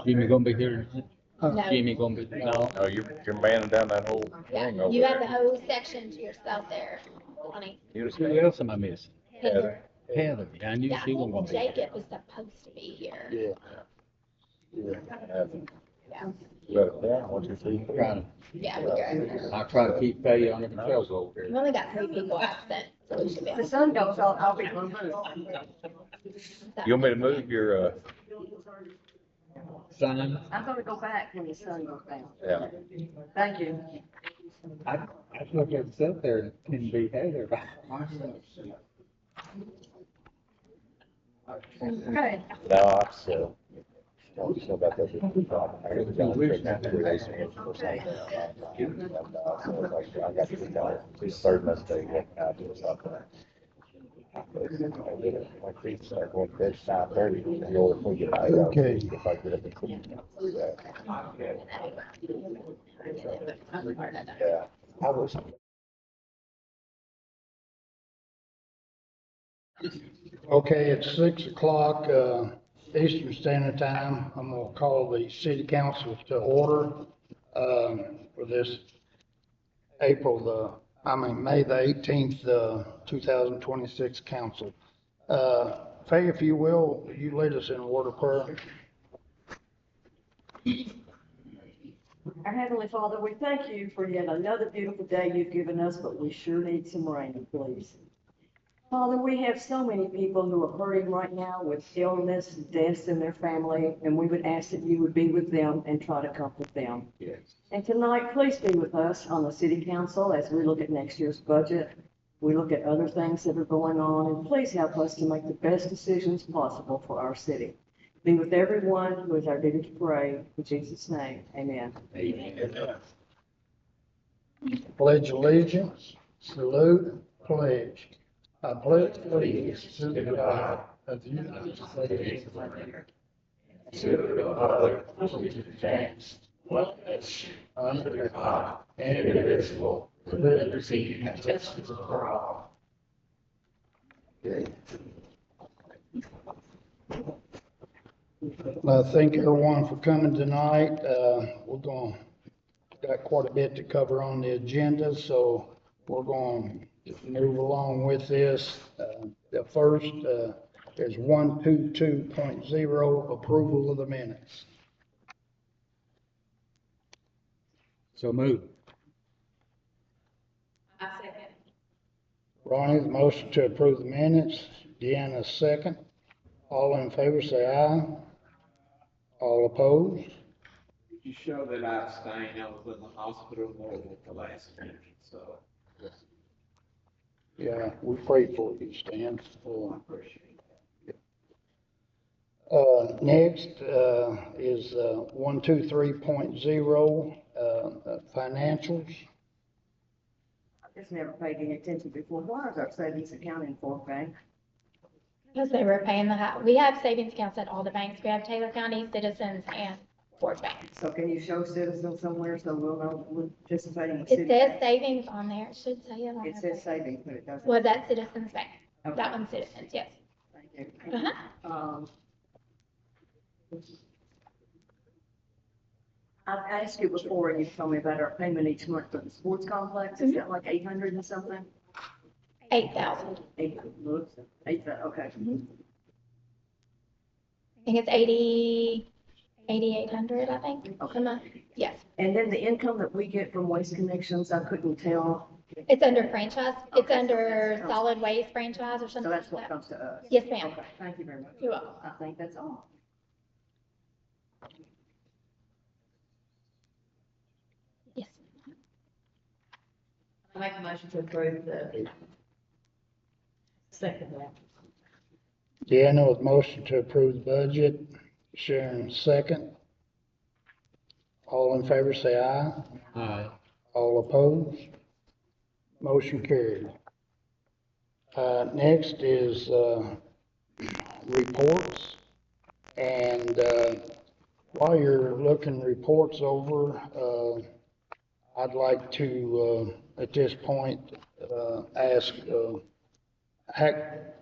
Jimmy gonna be here? No. Jimmy gonna be, no? Oh, you're manning down that whole thing over You have there. the whole section to yourself there, honey. Who else am I missing? Heather. Heather, I knew Yeah, she wasn't gonna be here. Jacob was supposed to be here. Yeah. Yeah. Yeah, 1, 2, 3. Trying Yeah, we got. I try to keep Faye under control over We here. only got 3 people absent, so we should be. If the sun goes off, I'll be removed. You want me to move your, Son, I'm gonna go back when the sun goes down. yeah. Thank you. I look at sit there and be Heather. Okay. No, I'm still. I'm still about that. I got to go 3 days or something. I got to go this third Monday out or something. Like they start going to bed at 9:30. You'll get out. Okay. If I get up and clean. Yeah. I was. Okay, it's 6 o'clock, Eastern Standard Time. I'm gonna call the city council to order, for this May the 18th, 2026 council. Faye, if you will, you lead us in a word of prayer. Our Heavenly Father, we thank you for yet another beautiful day you've given us, but we sure need some rain, please. Father, we have so many people who are hurting right now with illness, deaths in their family, and we would ask that you would be with them and try to comfort them. Yes. And tonight, please be with us on the city council as we look at next year's budget. We look at other things that are going on, and please help us to make the best decisions possible for our city. Be with everyone who is our duty to pray. In Jesus' name, amen. Amen. Pledge allegiance, salute, pledge. I pledge allegiance to the flag of the United States of America, to the republic which stands, one nation, under God, indivisible, with liberty and justice for all. Thank everyone for coming tonight. Got quite a bit to cover on the agenda, so we're going to move along with this. The first is 122.0, approval of the minutes. So move. I second. Ronnie, the motion to approve the minutes. Deanna, second. All in favor, say aye. All opposed? You show that I abstained. I was in the hospital more than the last meeting, so. Yeah, we prayed for you, Stan. Appreciate Next is 123.0, financials. I've just never paid any attention before. Why is our savings account in Fort Bank? Because they were paying we have savings accounts at all the banks. We have Taylor County, Citizens, and Fort Bank. So can you show Citizens somewhere so we'll know we're participating in It city? says savings on there. It should say it on there. It says savings, but it doesn't. Was that Citizens Bank? Okay. That one's Citizens, yes. Thank you. Uh-huh. I've asked you before and you told me about our payment each month for the sports complex. Is that like 800 and something? 8,000. 8,000, okay. I think it's 8,800, I think, a month. Yes. And then the income that we get from Waste Connections, I couldn't tell. It's under franchise. It's Okay, so under that's- solid waste franchise or So something that's like what that. comes to us. Yes, ma'am. Okay, thank you very much. You're welcome. I think that's all. Yes. I make a motion to approve the second one. Deanna with motion to approve the budget. Sharon, second. All in favor, say aye. Aye. All opposed? Motion carried. Next is reports. And while you're looking reports over, I'd like to, at this point, ask, Hack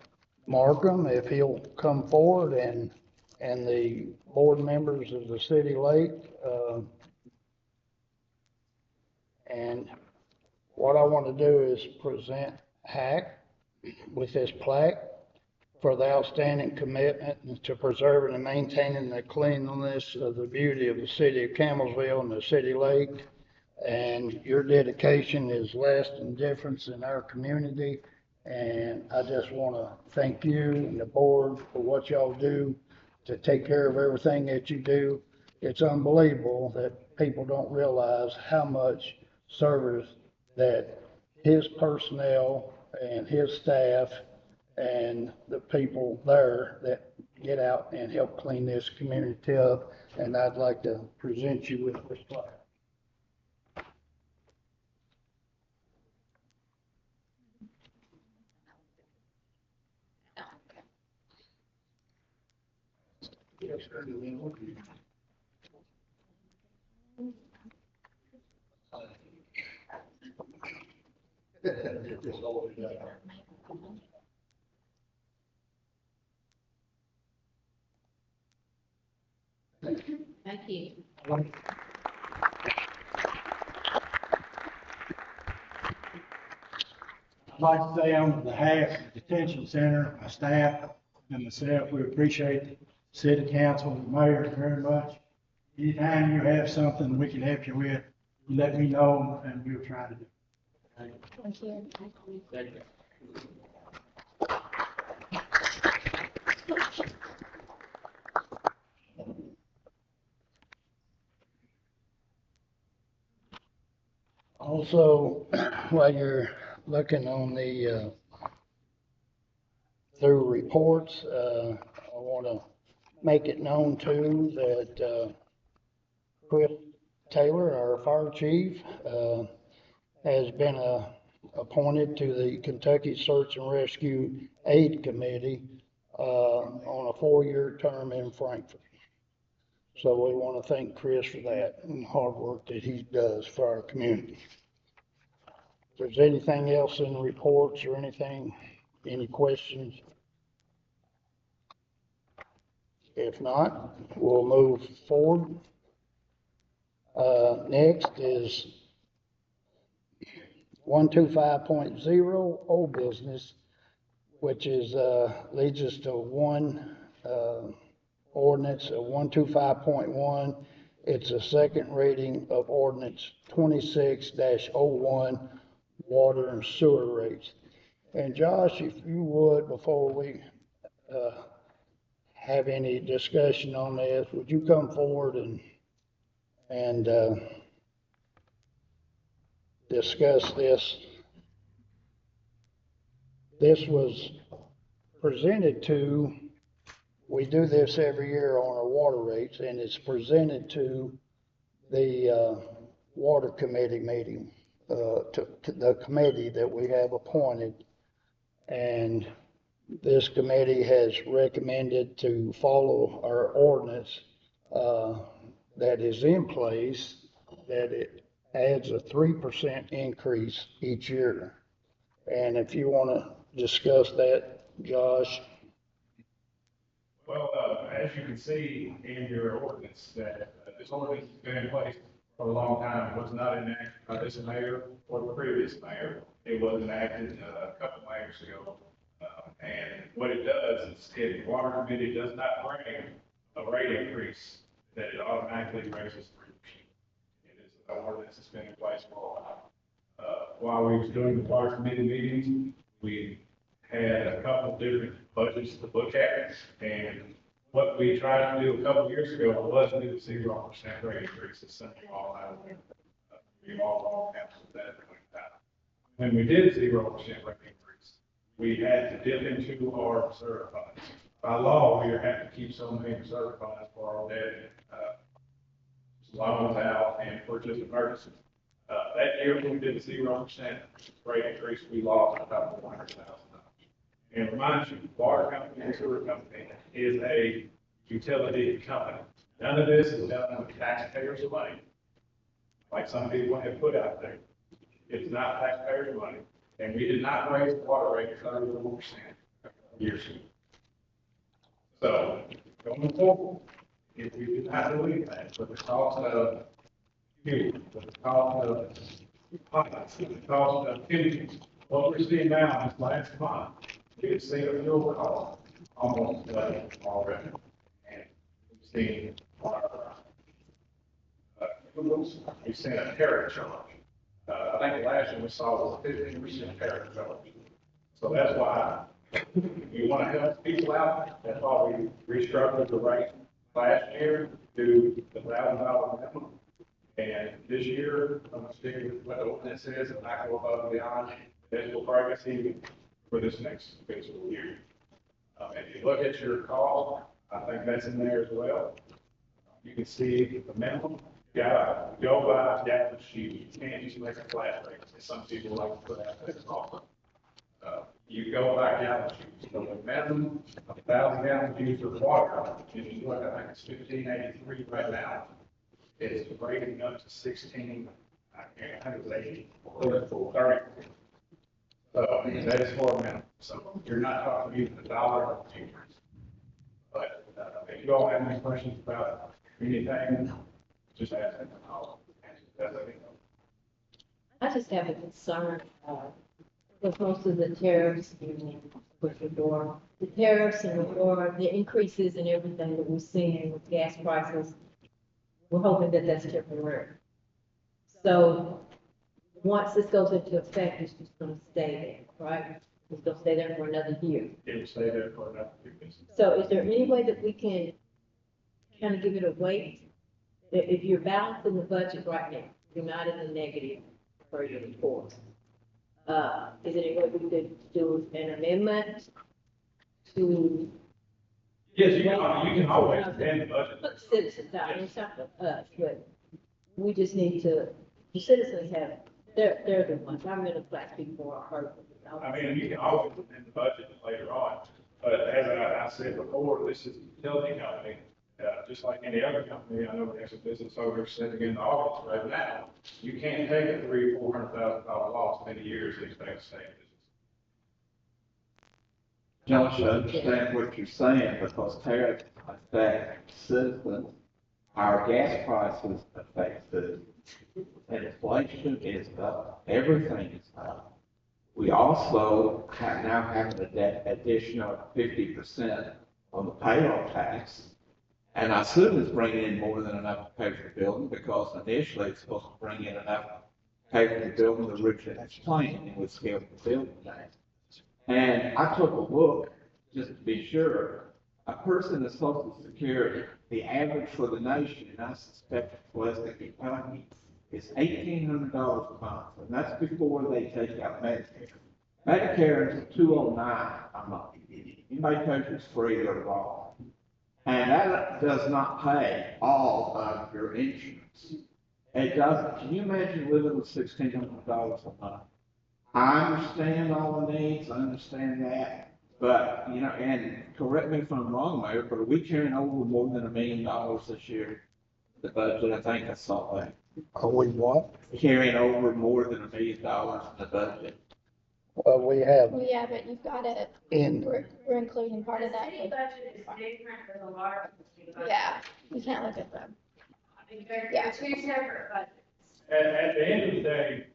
Markham if he'll come forward and the board members of the city lake, and what I want to do is present Hack with this plaque for the outstanding commitment to preserving and maintaining the cleanliness of the beauty of the city of Campbellsville and the city lake. And your dedication is lasting difference in our community. And I just want to thank you and the board for what y'all do to take care of everything that you do. It's unbelievable that people don't realize how much service that his personnel and his staff and the people there that get out and help clean this community up. And I'd like to present you with this plaque. Thank you. I'd like to say on behalf of the detention center, my staff and myself, we appreciate the city council and the mayor very much. Anytime you have something we can help you with, you let me know and we'll try to do it. Thank you. Thank you. Also, while you're looking on the, through reports, I want to make it known too that Chris Taylor, our fire chief, has been appointed to the Kentucky Search and Rescue Aid Committee on a 4-year term in Frankfurt. So we want to thank Chris for that and the hard work that he does for our community. If there's anything else in the reports or anything, any questions? If not, we'll move forward. Next is 125.0 old business, which is leads us to one ordinance of 125.1. It's a second reading of ordinance 26-01, water and sewer rates. And Josh, if you would, before we have any discussion on this, would you come forward and discuss this? This was presented to, we do this every year on our water rates, and it's presented to the water committee meeting, to the committee that we have appointed. And this committee has recommended to follow our ordinance that is in place, that it adds a 3% increase each year. And if you want to discuss that, Josh. Well, as you can see in your ordinance, that this ordinance has been in place for a long time. It was not enacted by this mayor or the previous mayor. It was enacted a couple of mayors ago. And what it does is, if the water committee does not bring a rate increase, that it automatically raises 3%. It is an ordinance that's been in place for a while. While we was doing the water committee meetings, we had a couple of different budgets to look at, and what we tried to do a couple of years ago was do the 0% rate increase. It's something all out of we all captured that at one time. When we did 0% rate increase, we had to dip into our reserve funds. By law, we have to keep so many reserve funds for our debt, loans out, and for just emergencies. That year, when we did the 0% rate increase, we lost about $400,000. And remind you, water company and sewer company is a utility company. None of this is done with taxpayers' money, like some people have put out there. It's not taxpayers' money. And we did not raise the water rate 34% years ago. So going forward, if we do not do anything with the cost of fuel, with the cost of pilots, with the cost of chemicals, what we're seeing now is last month, you can see a fuel cost almost double already. And we've seen our, we've seen a tariff charge. I think last year we saw was 15% tariff charge. So that's why you want to help people out. That's why we restructured the rate last year to the $1,000 minimum. And this year, I'm going to stick with what the ordinance says and not go above and beyond fiscal progress even for this next fiscal year. If you look at your call, I think that's in there as well. You can see the minimum. You gotta go by gallon sheet. You can't just make a flat rate, as some people like to put out there. You go by gallon sheet. So the minimum, 1,000 gallons used of water, and you look, I think it's 1583 right now. It's breaking up to 16, I think it was 80, 30. So that is for a minimum. So you're not talking even a dollar increase. But if you all have any questions about anything, just ask them. I'll answer that. I just have a concern, with most of the tariffs, with the war, the tariffs and the war, the increases and everything that we're seeing with gas prices, we're hoping that that's temporary. So once this goes into effect, it's just gonna stay there, right? It's gonna stay there for another year. It will stay there for another 2 weeks. So is there any way that we can kind of give it a weight? If you're balancing the budget right now, you're not in the negative per your report. Is there any way we could do an amendment to? Yes, you can always amend the budget. Put citizens out, and it's not for us, but we just need to, the citizens have, they're the ones, our middle class people are hurt. I mean, you can always amend the budget later on, but as I said before, this is a utility company. Just like any other company, I know there's a business owner sitting in the office right now. You can't take a $300,000 or $400,000 loss in a year and expect to stay in business. Josh, I understand what you're saying, because tariffs affect citizens, our gas prices affect citizens, and inflation is up, everything is up. We also now have an additional 50% on the payroll tax. And I assume it's bringing in more than enough to pay for the building, because initially it's supposed to bring in enough to pay for the building originally was planned, and we scaled the building down. And I took a look, just to be sure, a person in Social Security, the average for the nation, and I suspect it's less than Kentucky, is $1,800 a month, and that's before they take out Medicare. Medicare is $209 a month. Anybody tells you it's free, they're wrong. And that does not pay all of your insurance. It doesn't. Can you imagine living with $1,600 a month? I understand all the needs, I understand that, but, you know, and correct me if I'm wrong, Mayor, but are we carrying over more than $1 million this year? The budget, I think I saw that. Are we what? Carrying over more than $1 million in the budget. Well, we have Well, yeah, but you've got it, in, we're including part of that. City budget is different than the water budget. Yeah, you can't look at them. I mean, they're Yeah. two separate budgets. At the end of the day,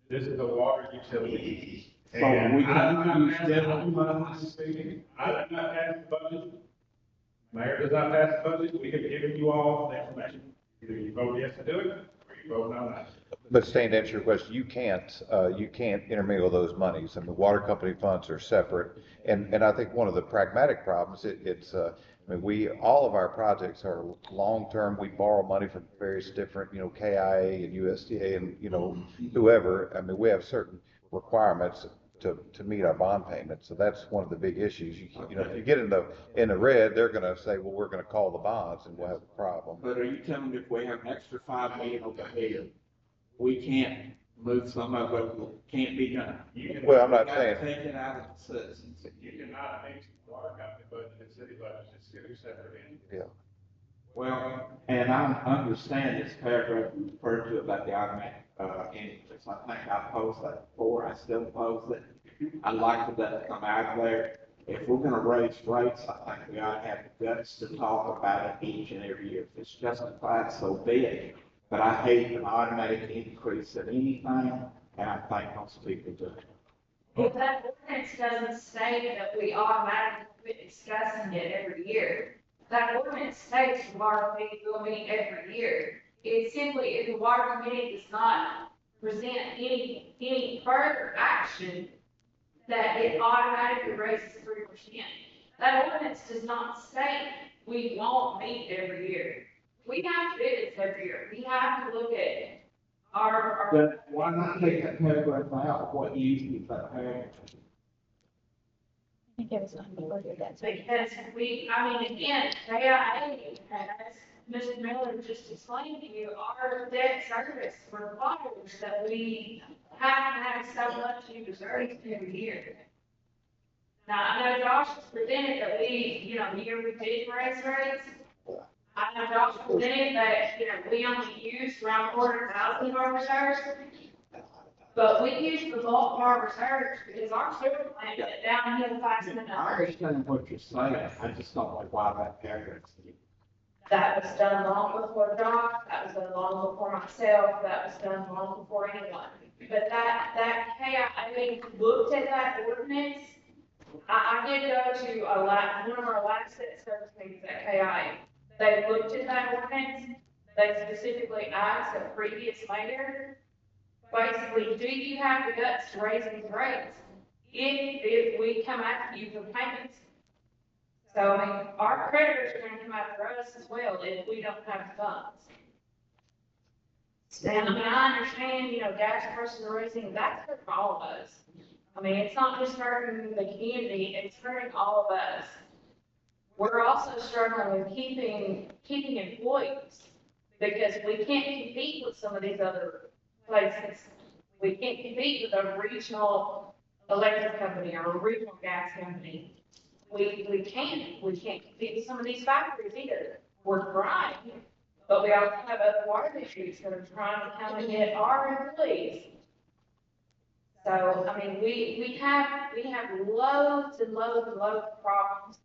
this is a water utility. So And we can I'm not use passing general the budget speaking. I did not pass the budget. Mayor does not pass the budget. We have given you all the information. Either you vote yes to do it, or you vote no not. But Stan, to answer your question, you can't intermingle those monies. I mean, water company funds are separate. And I think one of the pragmatic problems, I mean, all of our projects are long-term. We borrow money from various different, KIA and USDA and, whoever. I mean, we have certain requirements to meet our bond payments. So that's one of the big issues. If you get in the red, they're going to say, well, we're going to call the bonds and we'll have a problem. But are you telling me if we have an extra $5 million over here, we can't move some of it, can't be done? Well, I'm not We gotta saying. take it out of the citizens. You cannot mix water company budget and city budget, it's two separate entities. Yeah. Well, and I understand this paragraph you referred to about the automatic, increase. I think I posed that before, I still pose it. I'd like for that to come out of there. If we're gonna raise rates, I think we ought to have the guts to talk about it each and every year. If it's justified, so be it. But I hate an automatic increase of anything, and I think most people do. If that ordinance doesn't state that we automatically quit discussing it every year, that ordinance states the water committee will meet every year. It simply, if the water committee does not present any further action, that it automatically raises 3%. That ordinance does not state we won't meet every year. We have to do this every year. We have to look at our. Then why not take that paragraph out? What use is that paragraph? I think it was unworded, that's what. Because I mean, again, KIA, as Mr. Miller just explained to you, our debt service requires that we have to have so much in reserves every year. Now, I know Josh has presented that the year we did raise rates, I know Josh presented that, we only used around 400,000 of our reserves. But we used the bulk of our reserves because our sewer plant got downhill faster than I ours. understand what you're saying, I just don't like why that paragraph's in. That was done long before Josh, that was done long before myself, that was done long before anyone. But that KIA looked at that ordinance. I did go to one of our last set service meetings at KIA. They looked at that ordinance, they specifically asked the previous mayor, basically, do you have the guts to raise these rates if we come after you for payments? So, I mean, our creditors are gonna come after us as well if we don't have the funds. And I mean, I understand, gas prices are rising, that's hurting all of us. I mean, it's not just hurting the community, it's hurting all of us. We're also struggling with keeping employees because we can't compete with some of these other places. We can't compete with a regional electric company or a regional gas company. We can't compete with some of these factories either. We're trying, but we also have other water issues that are trying to come and get our employees. So, I mean, we have loads and loads and loads of problems.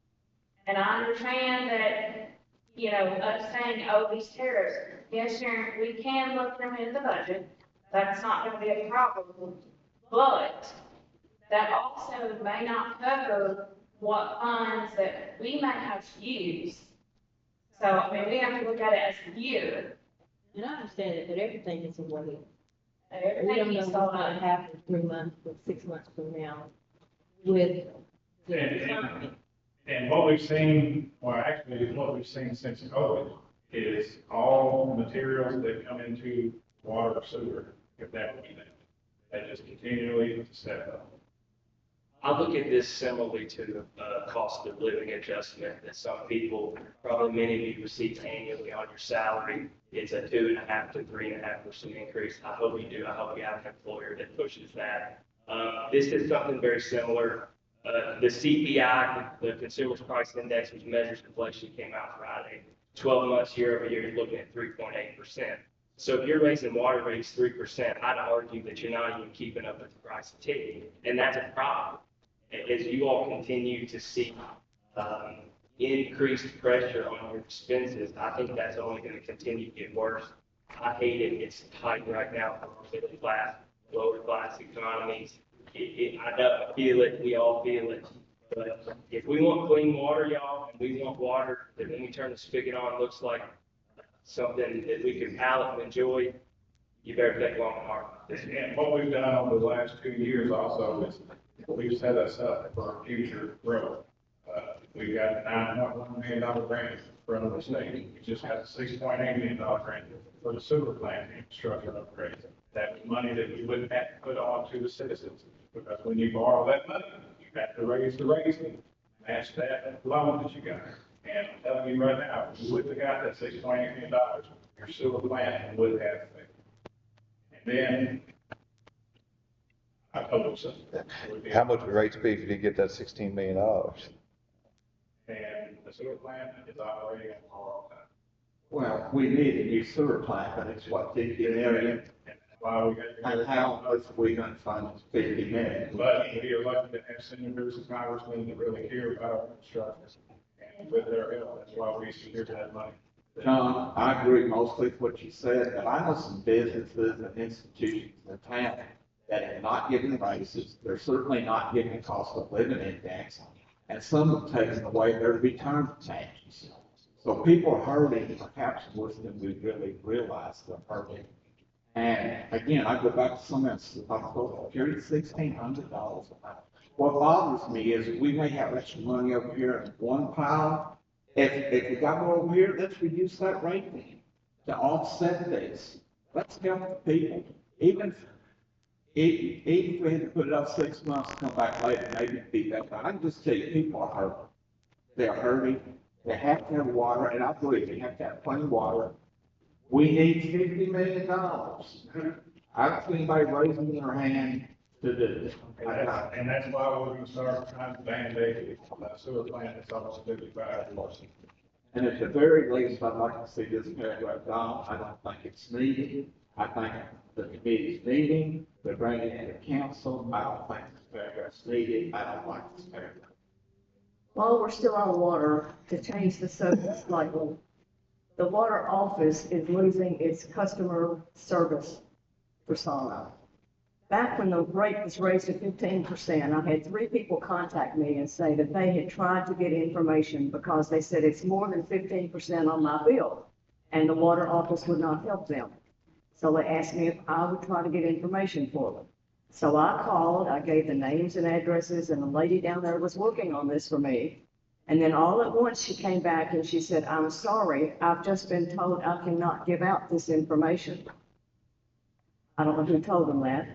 And I understand that, us saying, oh, these tariffs, yes, Sharon, we can look them in the budget. That's not gonna be a problem. But that also may not cover what funds that we may have to use. So, I mean, we have to look at it as a year. And I understand it, but everything is a wait. We Everything don't know is what's all gonna right. happen 3 months, or 6 months from now with the And- economy. And what we've seen, or actually what we've seen since COVID, is all materials that come into water or sewer, if that would be that, that just continually step up. I look at this similarly to the cost of living adjustment that some people, probably many of you receive annually on your salary. It's a 2.5% to 3.5% increase. I hope you do. I hope you have an employer that pushes that. This is something very similar. The CPI, the Consumer Price Index, which measures inflation, came out Friday. 12 months year over year, you're looking at 3.8%. So if you're raising water rates 3%, I'd argue that you're not even keeping up with the price of tea. And that's a problem. As you all continue to see increased pressure on your expenses, I think that's only going to continue to get worse. I hate it. It's tight right now for middle class, lower class economies. I know, I feel it, we all feel it, but if we want clean water, y'all, and we want water that when we turn the spigot on, looks like something that we can palate and enjoy, you better think long and hard. And what we've done over the last 2 years also is we've set us up for future growth. We got a $9.1 million grant from the state. We just got a $6.8 million grant for the sewer plant infrastructure upgrade. That was money that we wouldn't have to put on to the citizens, because when you borrow that money, you have to raise the rates and match that loan that you got. And I'm telling you right now, if you wouldn't have got that $6.8 million, your sewer plant would have failed. And then, I told you something. How much would rates be if you did get that $16 million? And the sewer plant is operating at all time. Well, we need a new sewer plant, but it's what, 50 million? Why we got. And how much we gonna fund 50 million? But we are lucky to have senators and congressmen that really care about infrastructure. And with their help, that's why we secured that money. John, I agree mostly with what you said, but I know some businesses and institutions in town that are not giving raises. They're certainly not giving the cost of living index. And some have taken away their return taxes. So people are hurting, perhaps worse than we really realize they're hurting. And again, I go back to some of the Social Security, $1,600 a month. What bothers me is we may have extra money over here in one pile. If we got more over here, let's reduce that rate then to offset this. Let's help the people. Even if we had to put it up 6 months, come back later, maybe it'd be better. I can just tell you, people are hurting. They're hurting. They have to have water, and I believe they have to have clean water. We need $50 million. I don't see anybody raising their hand to do this. And that's why we're gonna start trying to band-aid the sewer plant that's almost 55. And at the very least, I'd like to see this paragraph gone. I don't think it's needed. I think the committee's meeting, they're bringing it to council. I don't think this paragraph's needed. I don't like this paragraph. While we're still on water, to change the subject slightly, the water office is losing its customer service persona. Back when the rate was raised to 15%, I had 3 people contact me and say that they had tried to get information because they said it's more than 15% on my bill, and the water office would not help them. So they asked me if I would try to get information for them. So I called, I gave the names and addresses, and the lady down there was working on this for me. And then all at once she came back and she said, "I'm sorry, I've just been told I cannot give out this information." I don't know who told them that.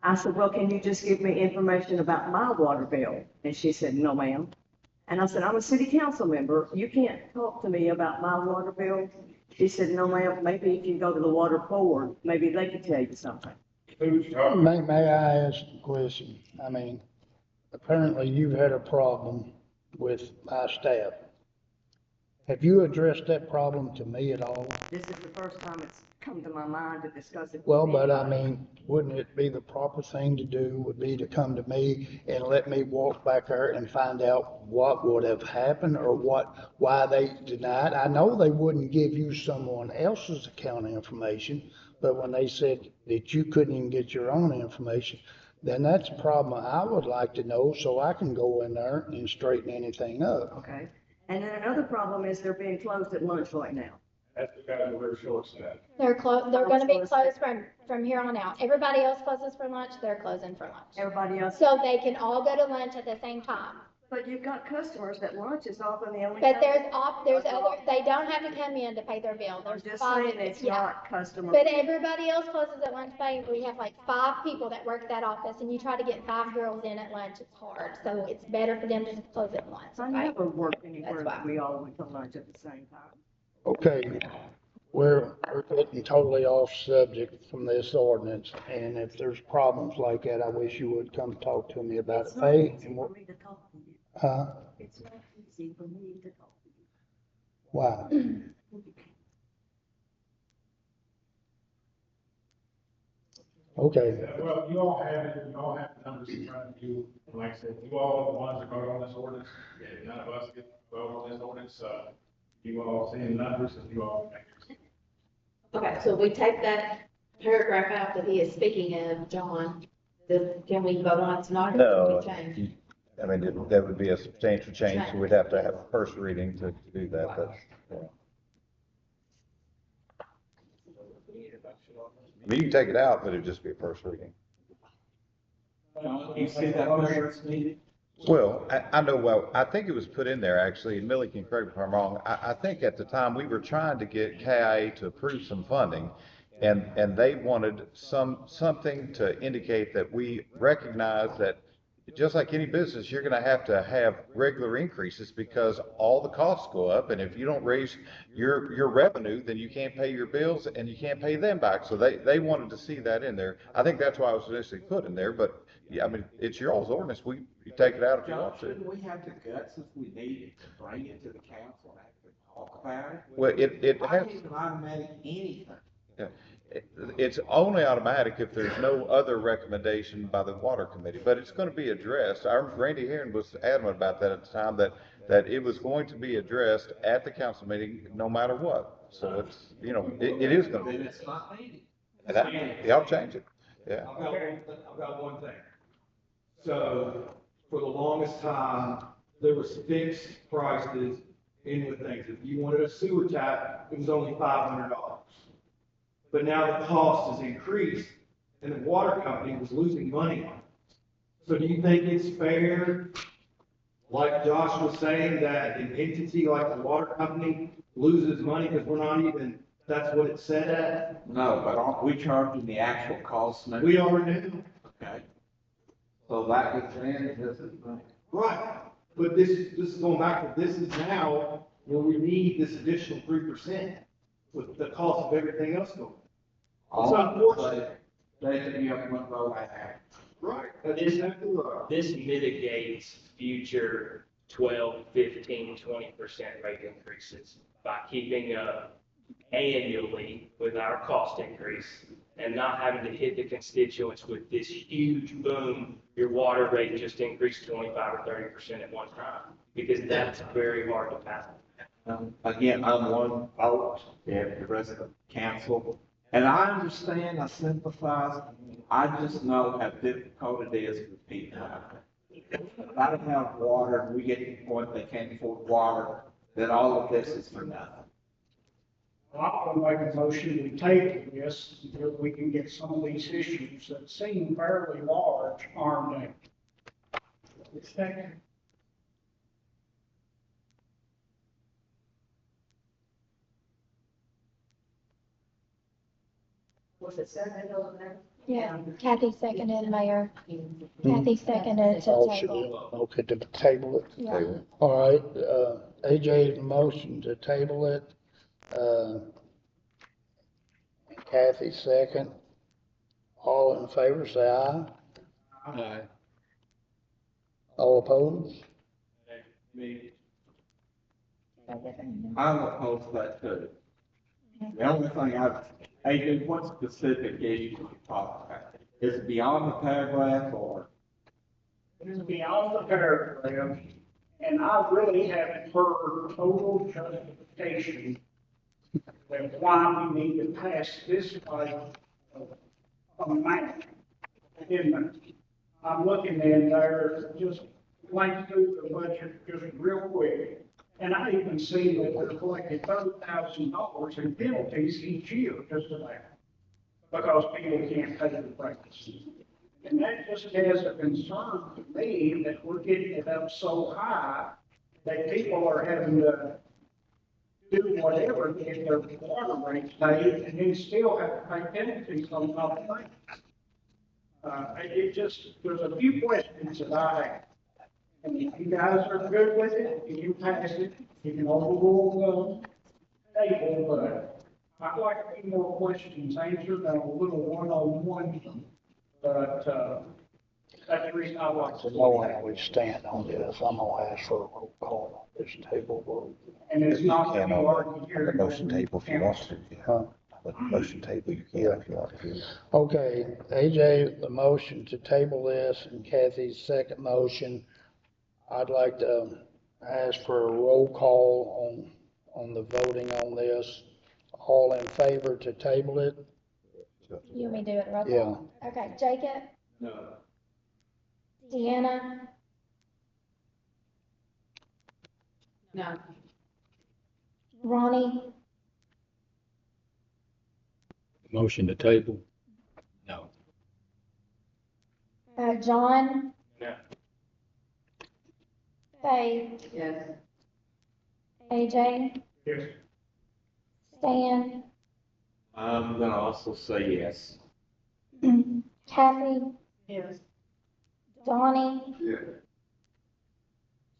I said, "Well, can you just give me information about my water bill?" And she said, "No, ma'am." And I said, "I'm a city council member. You can't talk to me about my water bill." She said, "No, ma'am, maybe if you go to the water board, maybe they could tell you something." May I ask a question? I mean, apparently you've had a problem with my staff. Have you addressed that problem to me at all? This is the first time it's come to my mind to discuss it. Well, with but I anybody. mean, wouldn't it be the proper thing to do would be to come to me and let me walk back there and find out what would have happened or why they denied? I know they wouldn't give you someone else's account information, but when they said that you couldn't even get your own information, then that's a problem I would like to know so I can go in there and straighten anything up. Okay. And then another problem is they're being closed at lunch right now. That's because we're short-staffed. They're gonna be closed from here on out. Everybody else closes for lunch, they're closing for lunch. Everybody else. So they can all go to lunch at the same time. But you've got customers that lunch is often the only. But time. there's other, they don't have to come in to pay their bill. I'm There's just 5, saying it's yeah. not customer. But everybody else closes at lunch pay. We have like 5 people that work that office, and you try to get 5 girls in at lunch, it's hard. So it's better for them to just close at lunch. I right? never worked anywhere That's that we all went to lunch at the same time. Okay, we're getting totally off subject from this ordinance, and if there's problems like that, I wish you would come talk to me about it. It's not Hey, easy for me to talk to you. huh? It's not easy for me to talk to you. Why? Okay, Well, you all have it, you all have the numbers in front of you. And like I said, you all are the ones that vote on this ordinance. None of us get to vote on this ordinance. You all see the numbers and you all make your decision. Okay, so we take that paragraph out that he is speaking of, John, can we vote on it tonight? Or can we change? No, I mean, that would be a substantial change, so we'd have to have a first reading to do that, that's, yeah. I mean, you can take it out, but it'd just be a first reading. John, you see that paragraph's needed? Well, I know, well, I think it was put in there actually, and Millie can correct me if I'm wrong. I think at the time we were trying to get KIA to approve some funding, and they wanted something to indicate that we recognize that just like any business, you're gonna have to have regular increases because all the costs go up, and if you don't raise your revenue, then you can't pay your bills and you can't pay them back. So they wanted to see that in there. I think that's why it was initially put in there, but yeah, I mean, it's your all's ordinance. You take it out if you John, want to. shouldn't we have the guts if we need it to bring it to the council and have the talk about it. Well, it Why has, is it automatic anything? it's only automatic if there's no other recommendation by the water committee, but it's gonna be addressed. Our, Randy Heron was adamant about that at the time, that it was going to be addressed at the council meeting, no matter what. So it's, you know, it is gonna Then be, it's not needed. and that, y'all change it, yeah. I've got one thing. So, for the longest time, there was fixed prices in with things. If you wanted a sewer tap, it was only $500. But now the cost has increased, and the water company was losing money on it. So do you think it's fair, like Josh was saying, that an entity like the water company loses money because we're not even, that's what it's set at? No, but aren't we charging the actual cost now? We already do. Okay. So that gets in, this is. Right, but this is going back to, this is now where we need this additional 3% with the cost of everything else going. It's unfortunate. They can be up one vote I have. Right, that's exactly right. This mitigates future 12, 15, 20% rate increases by keeping up annually with our cost increase and not having to hit the constituents with this huge boom. Your water rate just increased 25 or 30% at one time, because that's very hard to pass. Again, I'm one vote, and the rest of the council. And I understand, I sympathize, I just know how difficult it is for people out there. If I don't have water, and we get to the point they can't afford water, then all of this is for nothing. Well, I'm gonna make a motion to table this until we can get some of these issues that seem fairly large ironed out. Second. Was it second over there? Yeah, Kathy seconded, Mayor. Kathy seconded to Oh, she table. did. Okay, to table it. Yeah. All right, AJ's motion to table it. Kathy second. All in favor, say aye. Aye. All opposed? I'm opposed to that too. The only thing AJ, what specific issue you talk about? Is it beyond the paragraph or? It is beyond the paragraph, and I really haven't heard total justification that why we need to pass this like amount. I'm looking in there, just blank through the budget just real quick. And I even see that they're collecting $30,000 in penalties each year, just about, because people can't pay the rates. And that just has a concern to me that we're getting it up so high that people are having to do whatever to get their water rates paid and then still have to pay penalties on top of that. It just, there's a few questions that I have. And if you guys are good with it, you can pass it, you can overrule the table, but I'd like a few more questions answered and a little one-on-one. But, that's the reason I like to. To know where we stand on this, I'm gonna ask for a roll call on this table vote. And it's not You to be can argued here. motion table if you want to. Huh? But motion table you can if you want to. Okay, AJ, the motion to table this and Kathy's second motion. I'd like to ask for a roll call on the voting on this. All in favor to table it? You want me to do it roll call? Yeah. Okay, Jacob? No. Deanna? No. Ronnie? Motion to table? No. John? No. Faith? Yes. AJ? Yes. Stan? I'm gonna also say yes. Kathy? Yes. Donnie? Yeah.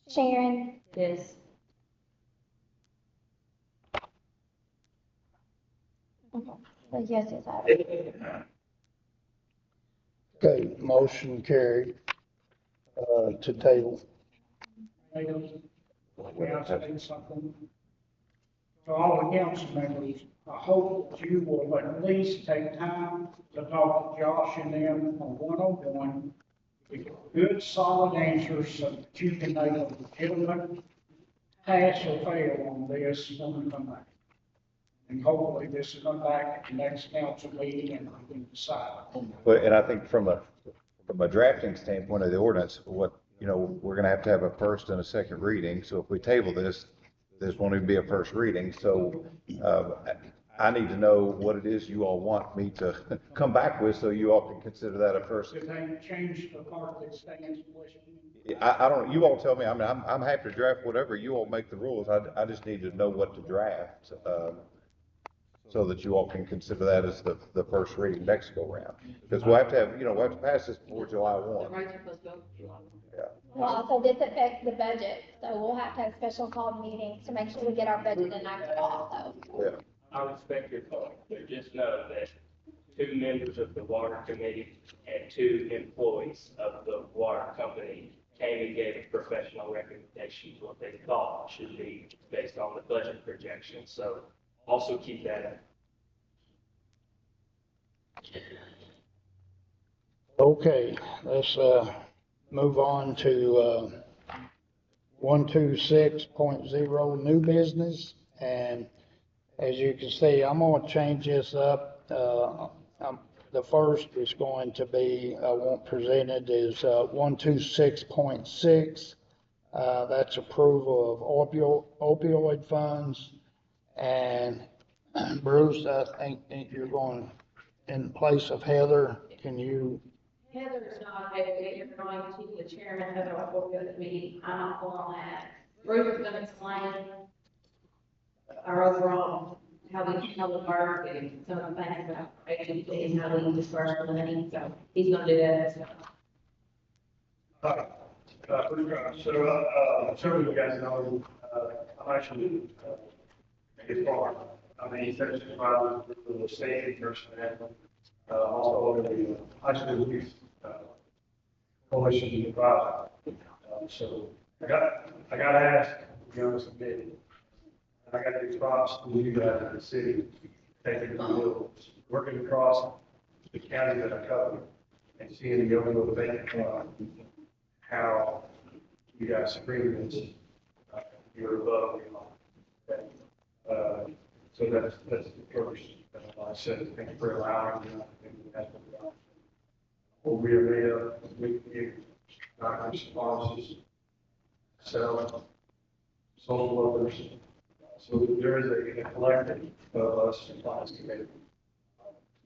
Sharon? Yes. Okay, so yes, yes, I have. Okay, motion carried, to table. May I say something? to all the council members, I hope that you will at least take time to talk to Josh and them on 101. Good, solid answers so that you can make a legitimate pass or fail on this when we come back. And hopefully this will come back at the next council meeting and we can decide. But, and I think from a drafting standpoint of the ordinance, we're gonna have to have a first and a second reading. So if we table this, won't even be a first reading. So, I need to know what it is you all want me to come back with, so you all can consider that a first. If they change the part that stands question. I don't, you all tell me. I mean, I'm happy to draft whatever. You all make the rules. I just need to know what to draft, so that you all can consider that as the first reading next go round. Because we'll have to pass this before July 1. Yeah. Well, also this affects the budget, so we'll have to have special call meetings to make sure we get our budget enacted also. Yeah. I respect your thought, but just know that 2 members of the water committee and 2 employees of the water company came and gave a professional recommendation to what they thought should be based on the budget projection. So also keep that in. Okay, let's, move on to, 126.0 new business. And as you can see, I'm gonna change this up. The first is going to be, I want presented is, 126.6. That's approval of opioid funds. And Bruce, I think you're going in place of Heather. Can you? Heather's not able to, you're going to the chairman of our board meeting, I'm on that. Ruth is gonna explain our overall, how we handle the work and some of the things about agency and how we disperse the money, so he's gonna do that. Hi, several of you guys know, I'm actually, his farm. I'm the executive supervisor for the state personnel, also over the high school youth, coalition advisor. So I got asked, to be honest with you, I got these props to you guys in the city, taking the bills, working across the county that I cover, and seeing the going with the bank fund, how you guys agreements, you're above, so that's the first. I said, thank you for allowing me. What we are made of, we give doctors, pharmacists, social workers. So there is a collective of us in finance committee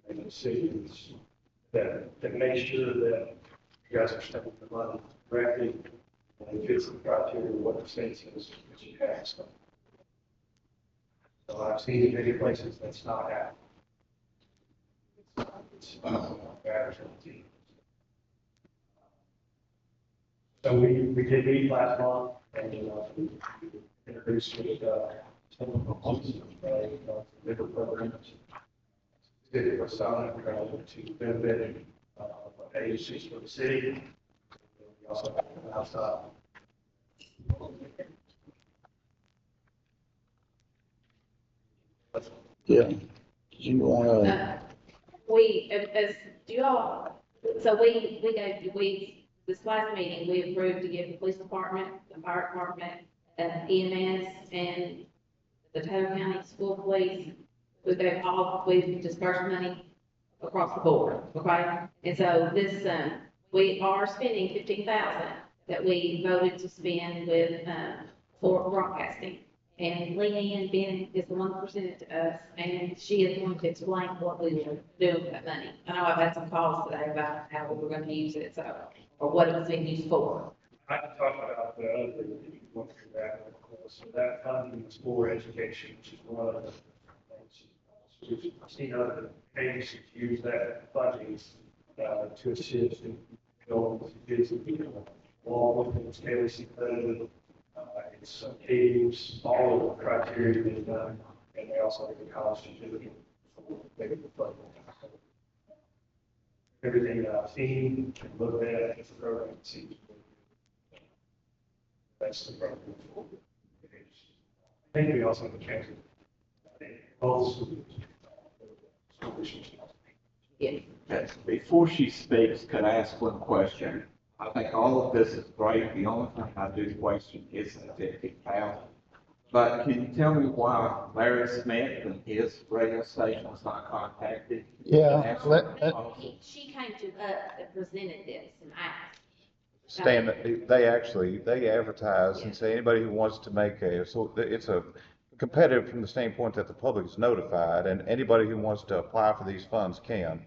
making decisions that make sure that you guys are spending the money correctly and it fits the criteria of what the state says that you have. So I've seen in many places that's not happening. It's bad for the team. So we did meet last month and introduced some of the different programs. City of Wasana, we're going to benefit agencies for the city. We also have outside. Yeah. You wanna? This last meeting, we approved to give the police department, the fire department, EMS, and the Taylor County School Police, we've dispersed money across the board, okay? And so this, we are spending $15,000 that we voted to spend with, for broadcasting. And Leanne Bennett is the one that presented to us, and she is going to explain what we were doing with that money. I know I've had some calls today about how we were going to use it, so, or what it was being used for. I can talk about the other thing that you want to do that, of course. So that funding is for education, which is one of the things. I've seen other agencies use that funding to assist in going with kids, along with the scaling code. It's caves, all of the criteria they've done, and they also have the college certificate for maybe the funding. Everything that I've seen and looked at, it's a program that seems good. That's the program. I think we also have a chance Both schools. Okay, before she speaks, could I ask one question? I think all of this is great. The only thing I do question is the 50,000. But can you tell me why Larry Smith and his radio station was not contacted? Yeah, She came to us and presented this and asked. Stan, they advertise and say anybody who wants to make so it's a competitive from the standpoint that the public is notified, and anybody who wants to apply for these funds can.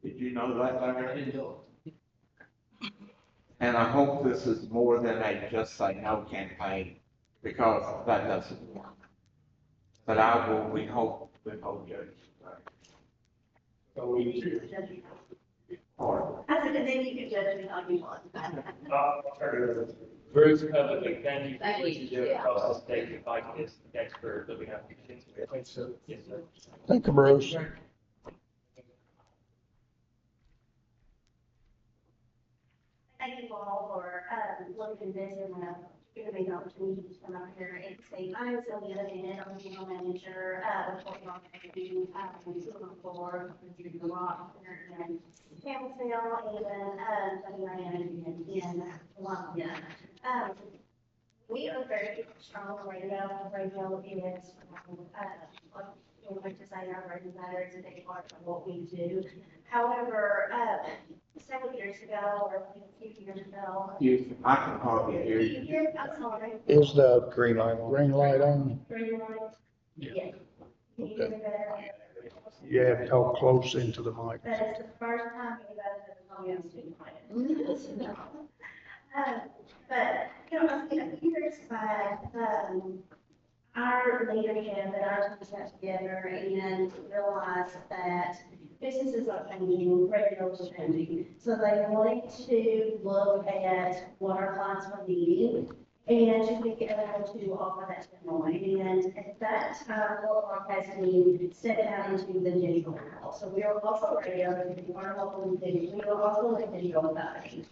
Did you know that, Larry? And I hope this is more than a just say no campaign, because that doesn't work. But we hope you. So we do. I said, and then you can judge me how you want. Bruce, publicly, thank you for Thank what you. you do across the state to fight this expert that we have to contend with. Yes, sir. thank you, Bruce. Thank you all for, looking at this and, giving me the opportunity to come up here and say, I'm Sylvia Bennett, I'm the general manager, for for the Rock here in Campbellsville, and, study management in Columbia. We are very strong on radio. Radio is, like to say our bread and butter is a big part of what we do. However, several years ago, or a few years ago. I can hardly hear You you. hear, I'm sorry. Is the Green light on. green light on? Green light? Yeah. Can you hear me better? You have to talk close into the mic. That is the first time anybody's ever told me I'm speaking quiet. But, you know, a few years back, our leadership and our teams got together and realized that businesses are changing, radio is changing. So they wanted to look at what our clients were needing and to be able to offer that to them. And at that time, broadcasting stepped out into the digital world. So we are also radio, we are also digital, we are also a digital company.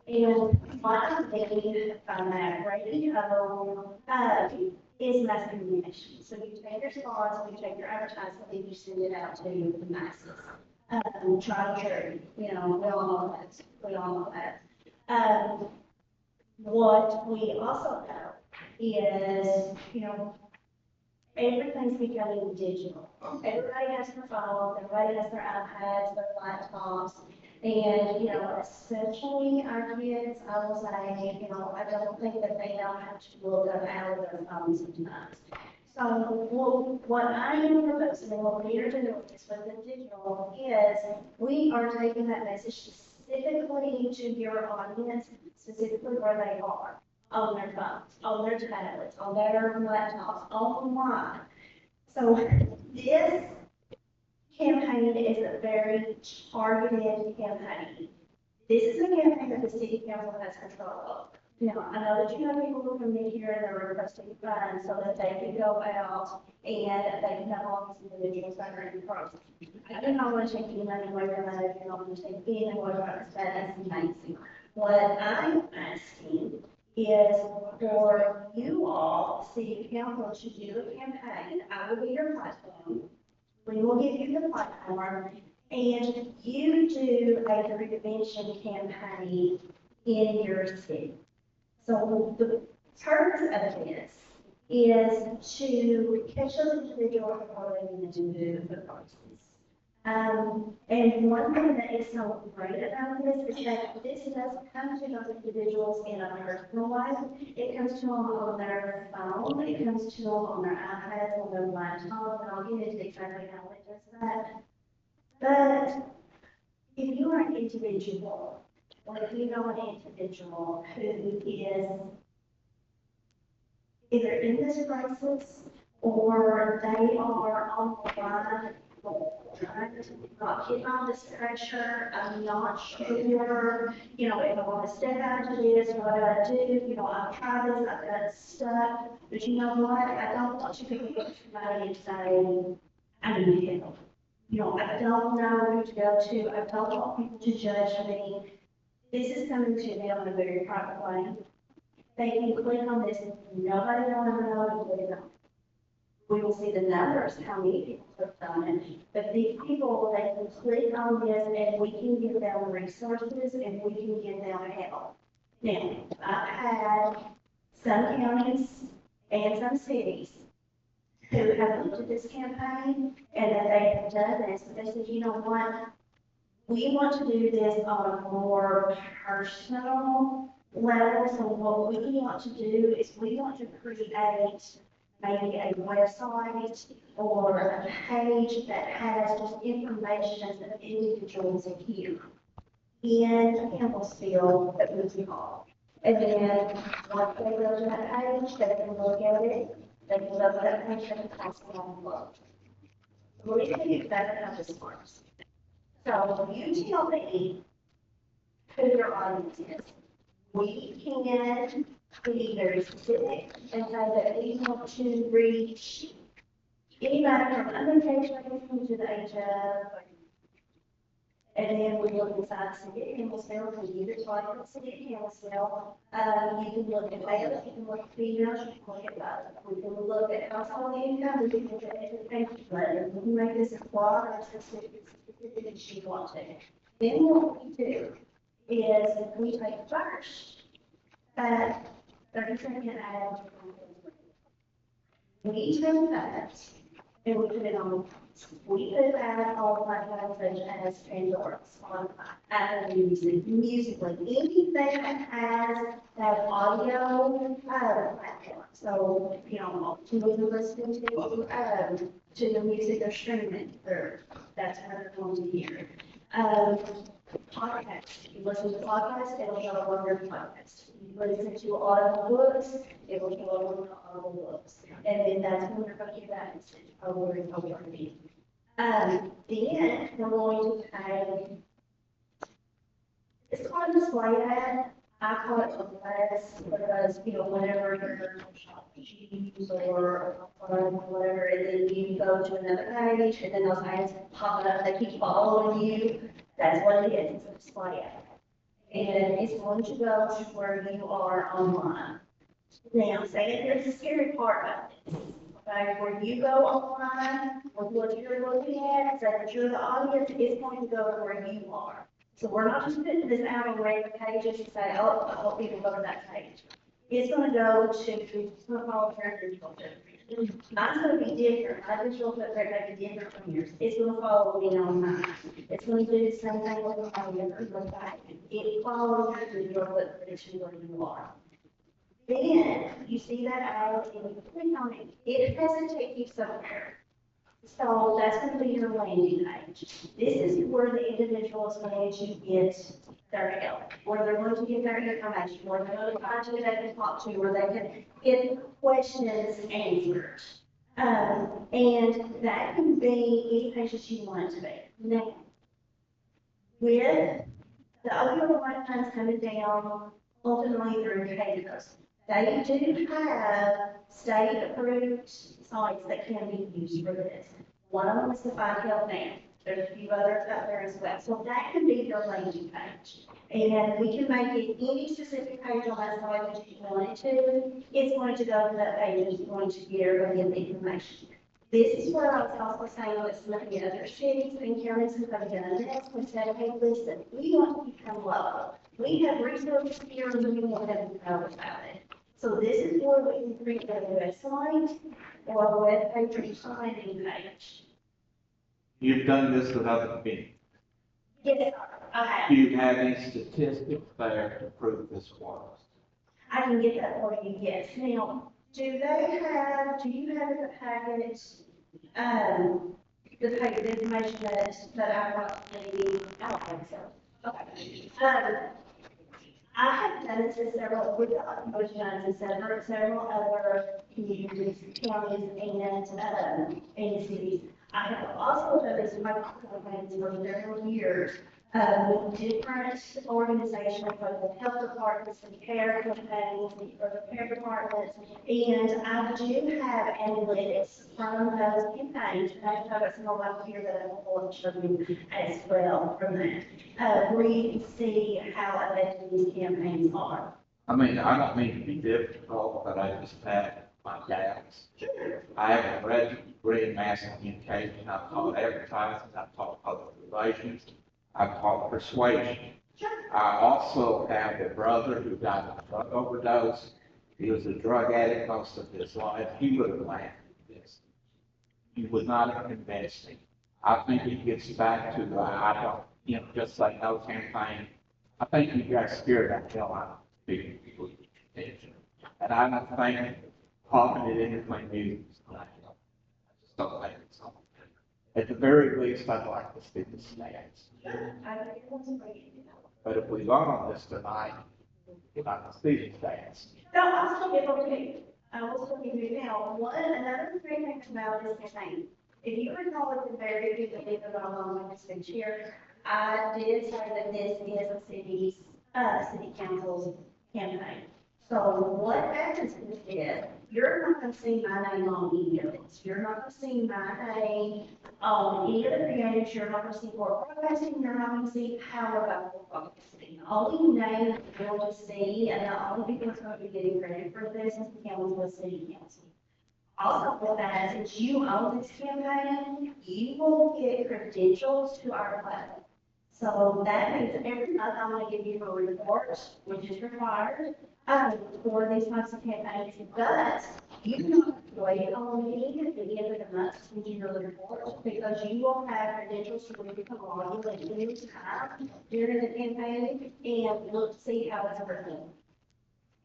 And what I'm thinking from that radio, is mass communication. So you take your spots, you take your advertisement, and you send it out to the masses. Try to true, we all know that. What we also know is, everything's becoming digital. Everybody has their phones, everybody has their iPads, their laptops, and, essentially our kids, I will say, I don't think that they know how to look up out of their phones sometimes. So, what I am proposing, and what we are doing with the digital, is we are taking that message specifically to your audience, specifically where they are, on their phones, on their tablets, on their laptops, online. So, this campaign is a very targeted campaign. This is a campaign that the city council has control of. Now, I know that you have people who come in here and they're requesting funds so that they can go out and they can have all these individuals that are in the process. I do not want to take any money away from that. I do not want to take anything away from that. That's amazing. What I'm asking is for you all, city council, to do a campaign. I will be your platform. We will give you the platform, and you do a prevention campaign in your city. So the purpose of this is to catch those individuals before they begin to move the process. And one thing that is so great about this is that this doesn't come to those individuals in a personal way. It comes to them on their phone, it comes to them on their iPads, on their laptops, and I'll get into exactly how it does that. But if you are an individual, or if you know an individual who is either in this crisis or they are on the line trying to not get on this pressure, I'm not sure, if I want to step out to this, what do I do? I've tried this, I've got stuck, but you know what? I don't want you to go to somebody and say, I need help. I don't know who to go to. I don't want people to judge me. This is coming to them in a very private way. They can click on this. Nobody will ever know to click on. We will see the numbers, how many people have done it. But these people, they can click on this and we can give them resources and we can give them help. Now, I've had some counties and some cities who have looked at this campaign and that they have done this, but they said, you know what? We want to do this on a more personal level. So what we want to do is we want to create maybe a website or a page that has just information of individuals here in Campbellsville that we can call. And then once they go to that page, they can look at it, they can look at that page, they can pass it on and look. Well, we can use that kind of works. So you tell me who your audience is. We can be very specific and say that we want to reach anybody from underage to the age of, and then we look inside the city of Campbellsville, we give it like the city of Campbellsville. You can look at males, you can look at females, you can look at both. We can look at household income, we can look at education level. We can make this as broad or as specific as you want to. Then what we do is we take first that 30-second ad. We take that and we put it on. We put that on platforms such as Pandora, Spotify, Apple Music, Musically, anything that has that audio platform. So, you know, to listen to the music or streaming, that's how they're going to hear. Podcasts. You listen to podcasts, it'll show up on your podcast. You listen to audio books, it will show up on your audio books. And then that's when you're going to get that message over and over again. Then we're going to pay, it's called a display ad. I call it a class because, you know, whenever you're shopping shoes or whatever, and then you go to another page, and then those ads pop up, they keep following you. That's what it is, it's a display ad. And it's going to go to where you are online. Now, say that there's a scary part of this. Okay, where you go online, with what you're looking at, say that you're the audience, it's going to go to where you are. So we're not just putting this out on regular pages and say, oh, I hope people go to that page. It's going to go to, it's going to follow your digital footprint. Mine's going to be different. My digital footprint may be different from yours. It's going to follow me on mine. It's going to do the same thing with my other back. It follows your digital footprint to where you are. Then you see that out and you click on it. It has to take you somewhere. So that's going to be your landing page. This is where the individual is going to get their help, where they're going to get their information, where they're going to find who they can talk to, where they can get questions answered. And that can be any page that you want it to be. Now, with the opioid lifetimes coming down, ultimately through CADOs, they do have state-approved sites that can be used for this. One of them is the Find Help Now. There's a few others out there as well. So that can be your landing page. And we can make it any specific page on that site that you want it to. It's going to go to that page and it's going to get the information. This is where I was also saying, let's look at other cities and counties who have done this. We said, hey, listen, we want to become local. We have resources here and we want to know about it. So this is where we can create a website or a web page or landing page. You've done this with other communities. Yes, I have. Do you have any statistics there to prove this works? I can get that for you, yes. Now, do you have in the packet, the information that I brought to you? I don't think so. Okay. I have done this in several, we've done this in several other communities, counties, and cities. I have also done this in my campaigns for several years with different organizations, both the health departments, and care campaigns, or the care departments, and I do have analytics from those campaigns, and I've got some of them here that I will show you as well from that, where you can see how effective these campaigns are. I mean, I don't mean to be difficult, but I just have my dad's. I have a graduate degree in mass communication. I've taught advertising, I've taught public relations, I've taught persuasion. I also have a brother who died of a drug overdose. He was a drug addict most of his life. He would have laughed at this. He would not have convinced me. I think it gets back to the I don't, just say no campaign. I think you got scared of hell out of people. And I don't think popping it in between meetings is going to help. I just don't think it's something. At the very least, I'd like to see the stats. But if we vote on this tonight, we're not going to see the stats. No, I'm still getting over here. I will still give you now. Another great thing about this campaign, if you recall at the very beginning of my speech here, I did say that this is a city council's campaign. So what happens is, you're not gonna see my name on any of this. You're not gonna see my name on any of the creatives. You're not gonna see Fort Broadcasting. You're not gonna see Power by Fort Broadcasting. The only name you're going to see, and the only people that's going to be getting credit for this is the Campbellsville City Council. Also, with that, since you own this campaign, you will get credentials to our platform. So that means every month I'm going to give you a report, which is required for these types of campaigns. But you do not have to wait on me at the end of the month to give you a report, because you will have credentials to where you can log in at any time during the campaign and look to see how it's working.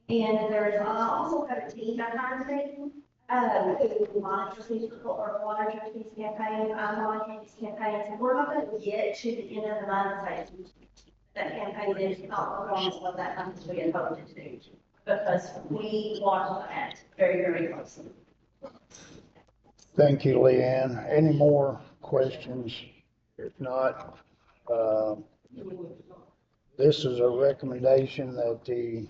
And there's also a team behind me who monitors these campaigns. I'm monitoring these campaigns, and we're not going to get to the end of the month and say that campaign is not performance of that month we get voted to, because we watch that very, very closely. Thank you, Leanne. Any more questions? If not, this is a recommendation that the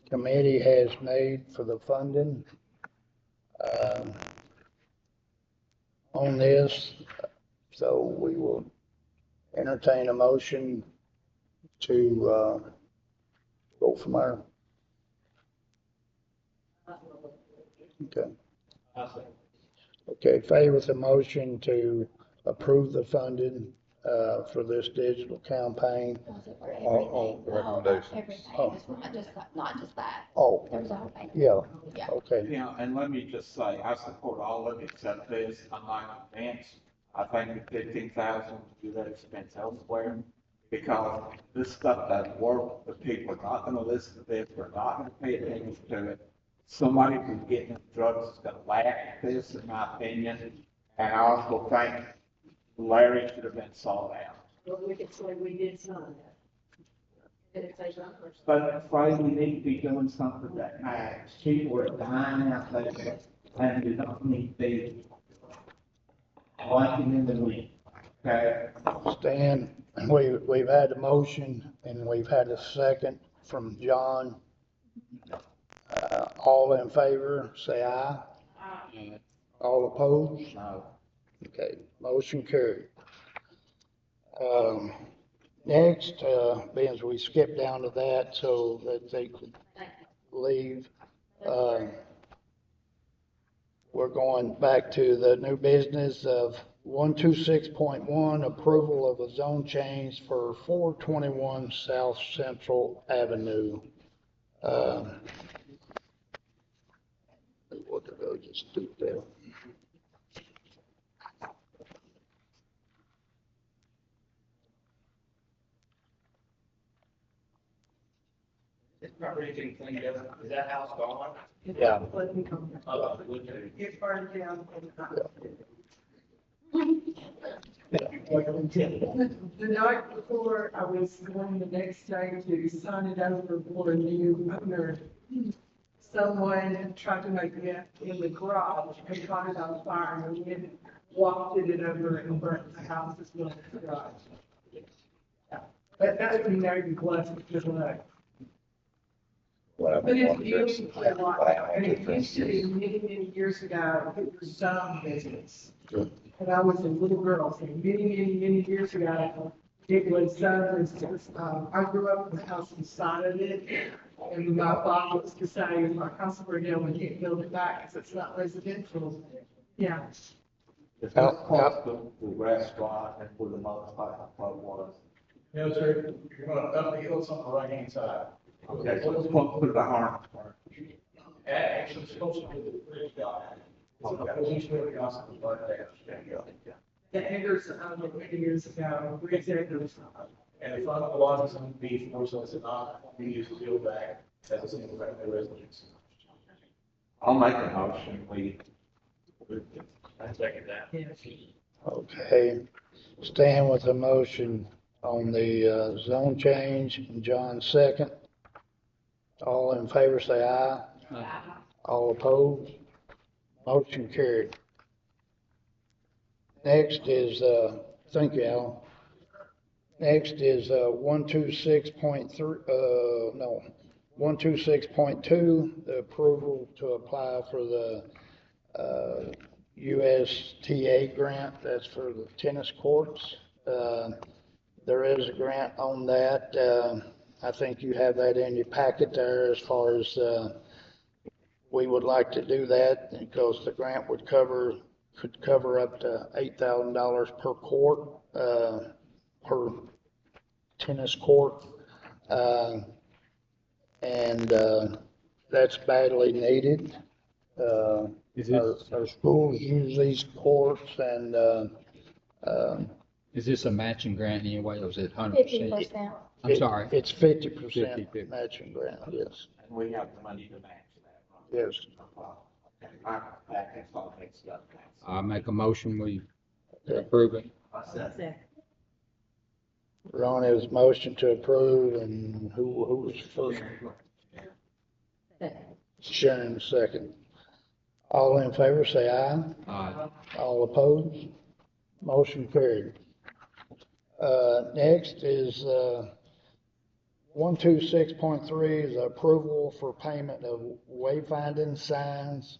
committee has made for the funding on this. So we will entertain a motion to go from there. Okay. Okay, favor with the motion to approve the funding for this digital campaign. On the recommendation. Everything, it's not just that. Oh, There's a whole thing. yeah, Yeah. okay. And let me just say, I support all of it except this. I'm not convinced. I think the 15,000 to do that expense elsewhere, because this stuff doesn't work. The people are not going to listen to this. They're not going to pay attention to it. Somebody who's getting drugs is going to laugh at this, in my opinion. And I also think Larry should have been sought out. Well, we could say we did some of that. But I'm afraid we need to be doing something that matters. People are dying out there, and we don't need to be walking in the wind. Okay? Stan, we've had a motion and we've had a second from John. All in favor, say aye. Aye. All opposed? No. Okay, motion carried. Next, being as we skipped down to that so that they could leave, we're going back to the new business of 126.1, approval of a zone change for 421 South Central Avenue. What did I just do there? This property getting cleaned up, is that house gone? Yeah. It burned down. The night before, I was going the next day to sign it over for a new owner. Someone tried to make it in the garage and caught it on fire, and then wafted it over and burnt the house as well as the garage. But that would be very blessed, good luck. But it's beautiful, and it used to be many, many years ago, it was some business. And I was a little girl, so many, many, many years ago, It was, I grew up in the house beside of it, and my father was to say, if our house burned down, we can't build it back because it's not residential. Yeah. It's the cost of the restaurant and for the most part, what was. No, sir, you're going up the hills on the right-hand side. Okay, so it's close to the harm. Actually, it's supposed to be the bridge dock. So the police really also was there. The Eggers, years ago, we executive. And the front of the lot is on B4, so it's not being used to build back as a single family residence. I'll make a motion, I second that. Okay, stand with the motion on the zone change, and John second. All in favor say aye. Aye. All opposed? Motion carried. Next is, thank you, Alan. Next is 126.2, the approval to apply for the USTA grant. That's for the tennis courts. There is a grant on that. I think you have that in your packet there as far as we would like to do that because the grant could cover up to $8,000 per court, per tennis court. And that's badly needed. Our schools use these courts, and is this a matching grant anyway, or is it 100%? 50%. I'm sorry. It's 50% matching grant, yes. and we have the money to match that. Yes. That's all mixed up. I make a motion, we approve it. Ron has motion to approve, and who was first? Sharon second. All in favor say aye. Aye. All opposed? Motion carried. Next is 126.3 is approval for payment of wayfinding signs.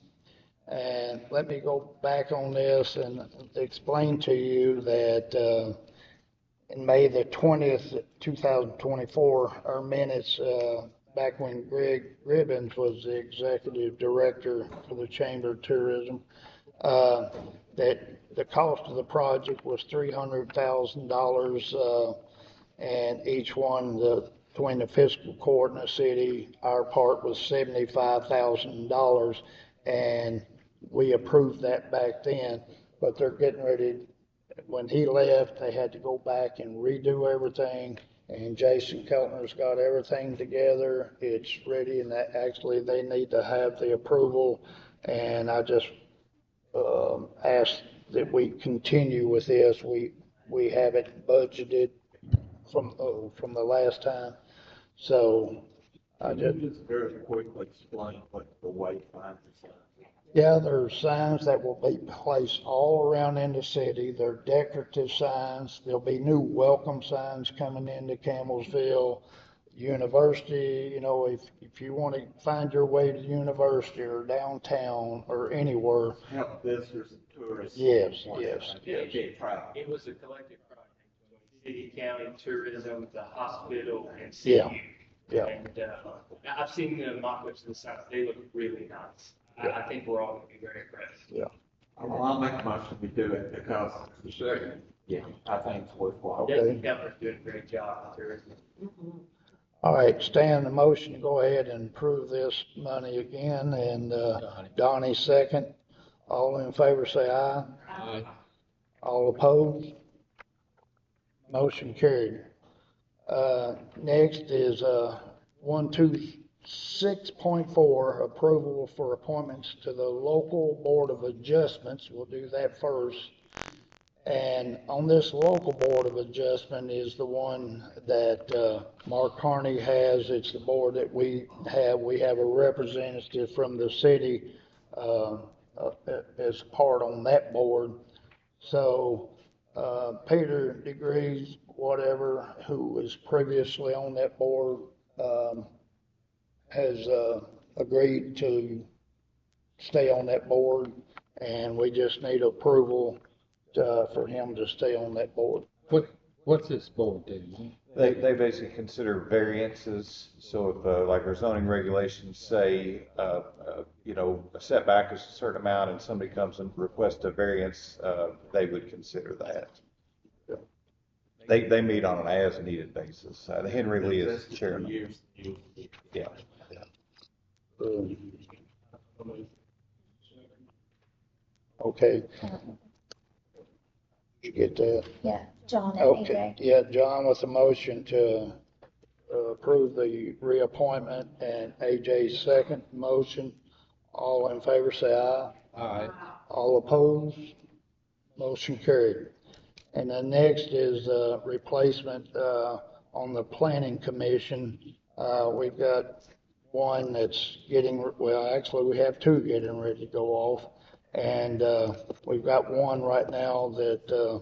And let me go back on this and explain to you that in May the 20th, 2024, our minutes, back when Greg Ribbons was the executive director for the Chamber of Tourism, that the cost of the project was $300,000, and each one, between the fiscal court and the city, our part was $75,000, and we approved that back then. But they're getting ready. When he left, they had to go back and redo everything, and Jason Keltner's got everything together. It's ready, and that actually they need to have the approval, and I just asked that we continue with this. We have it budgeted from the last time, so I just very quickly explain what the wayfinding is. Yeah, there are signs that will be placed all around in the city. They're decorative signs. There'll be new welcome signs coming into Campbellsville University. You know, if you want to find your way to the university or downtown or anywhere. Help visitors and tourists. Yes. It was a collective project between city, county, tourism, the hospital, and city. Yeah. And I've seen the mock-ups of the signs. They look really nice. I think we're all going to be very impressed. Yeah. Well, I'll make a motion we do it because I think it's worthwhile. Jason Kepler's doing a great job with tourism. All right, stand the motion to go ahead and approve this money again, and Donnie second. All in favor say aye. Aye. All opposed? Motion carried. Next is 126.4, approval for appointments to the local board of adjustments. We'll do that first. And on this local board of adjustment is the one that Mark Carney has. It's the board that we have. We have a representative from the city as part on that board. So Peter DeGrees, whatever, who was previously on that board, has agreed to stay on that board, and we just need approval for him to stay on that board. What What's this board do? They basically consider variances, so if, like our zoning regulations say, you know, a setback is a certain amount and somebody comes and requests a variance, they would consider that. They meet on an as-needed basis. Henry Lee is chairman. Yeah. Okay. Did you get that? Yeah, John and Okay, AJ. yeah, John with the motion to approve the reappointment and AJ's second motion. All in favor say aye. Aye. All opposed? Motion carried. And then next is replacement on the planning commission. We've got one that's getting, well, actually we have two getting ready to go off. And we've got one right now that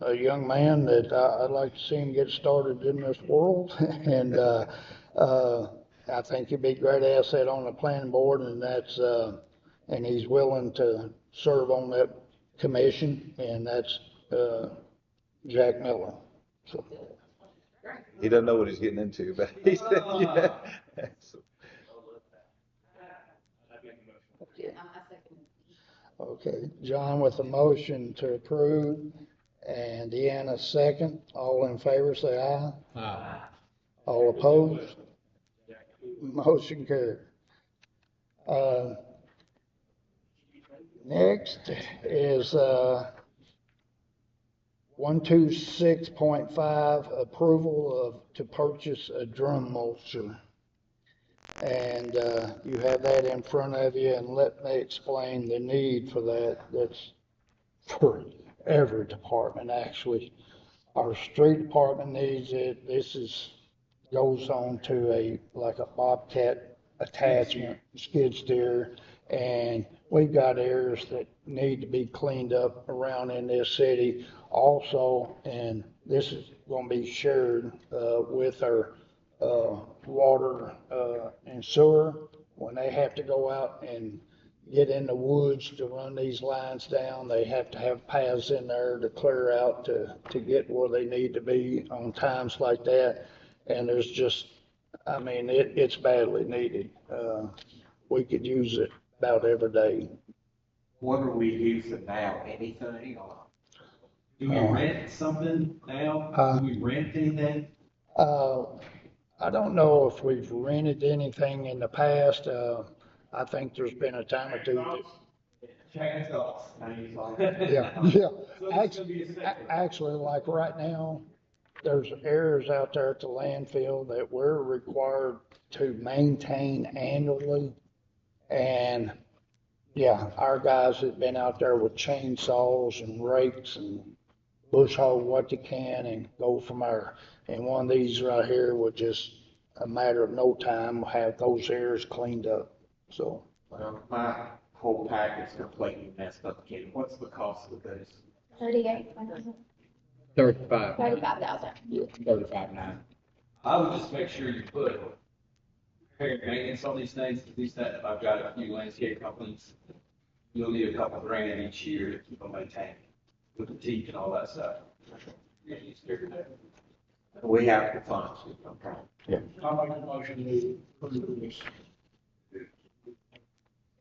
a young man that I'd like to see him get started in this world. And I think he'd be a great asset on the planning board, and that's and he's willing to serve on that commission, and that's Jack Miller. So, He doesn't know what he's getting into, but he said, yeah. okay, John with the motion to approve, and Deanna second. All in favor say aye. Aye. All opposed? Motion carried. Next is 126.5, approval to purchase a drum mulcher. And you have that in front of you, and let me explain the need for that. That's for every department, actually. Our street department needs it. This goes on to like a Bobcat attachment, skid steer, and we've got areas that need to be cleaned up around in this city also, and this is going to be shared with our water and sewer. When they have to go out and get in the woods to run these lines down, they have to have paths in there to clear out to get where they need to be on times like that. And there's just, I mean, it's badly needed. We could use it about every day. What are we using now? Anything? Or do we rent something now? Do we rent anything? I don't know if we've rented anything in the past. I think there's been a time or two. Yeah. Actually, like right now, there's areas out there at the landfill that we're required to maintain annually. And yeah, our guys have been out there with chainsaws and rakes and bush hog what they can and go from there. And one of these right here would just, a matter of no time, have those areas cleaned up. So. Well, my whole pack is completely messed up again. What's the cost of this? 35,000. 35,000. Yeah. 35,900. I would just make sure you put repair and maintenance on these things, if I've got a few landscape companies, you'll need a couple grand each year to keep them maintained, with the teeth and all that stuff. We have the funds. Yeah. I'll make a motion to approve this.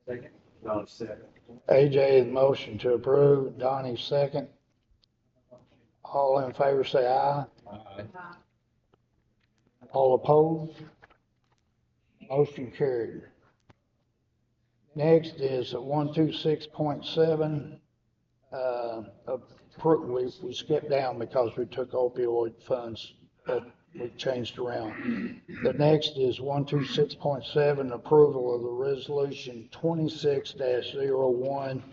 Second. No, second. AJ, motion to approve. Donnie, second. All in favor say aye. Aye. All opposed? Motion carried. Next is 126.7. We skipped down because we took opioid funds, but we changed around. The next is 126.7, approval of the resolution 26-01,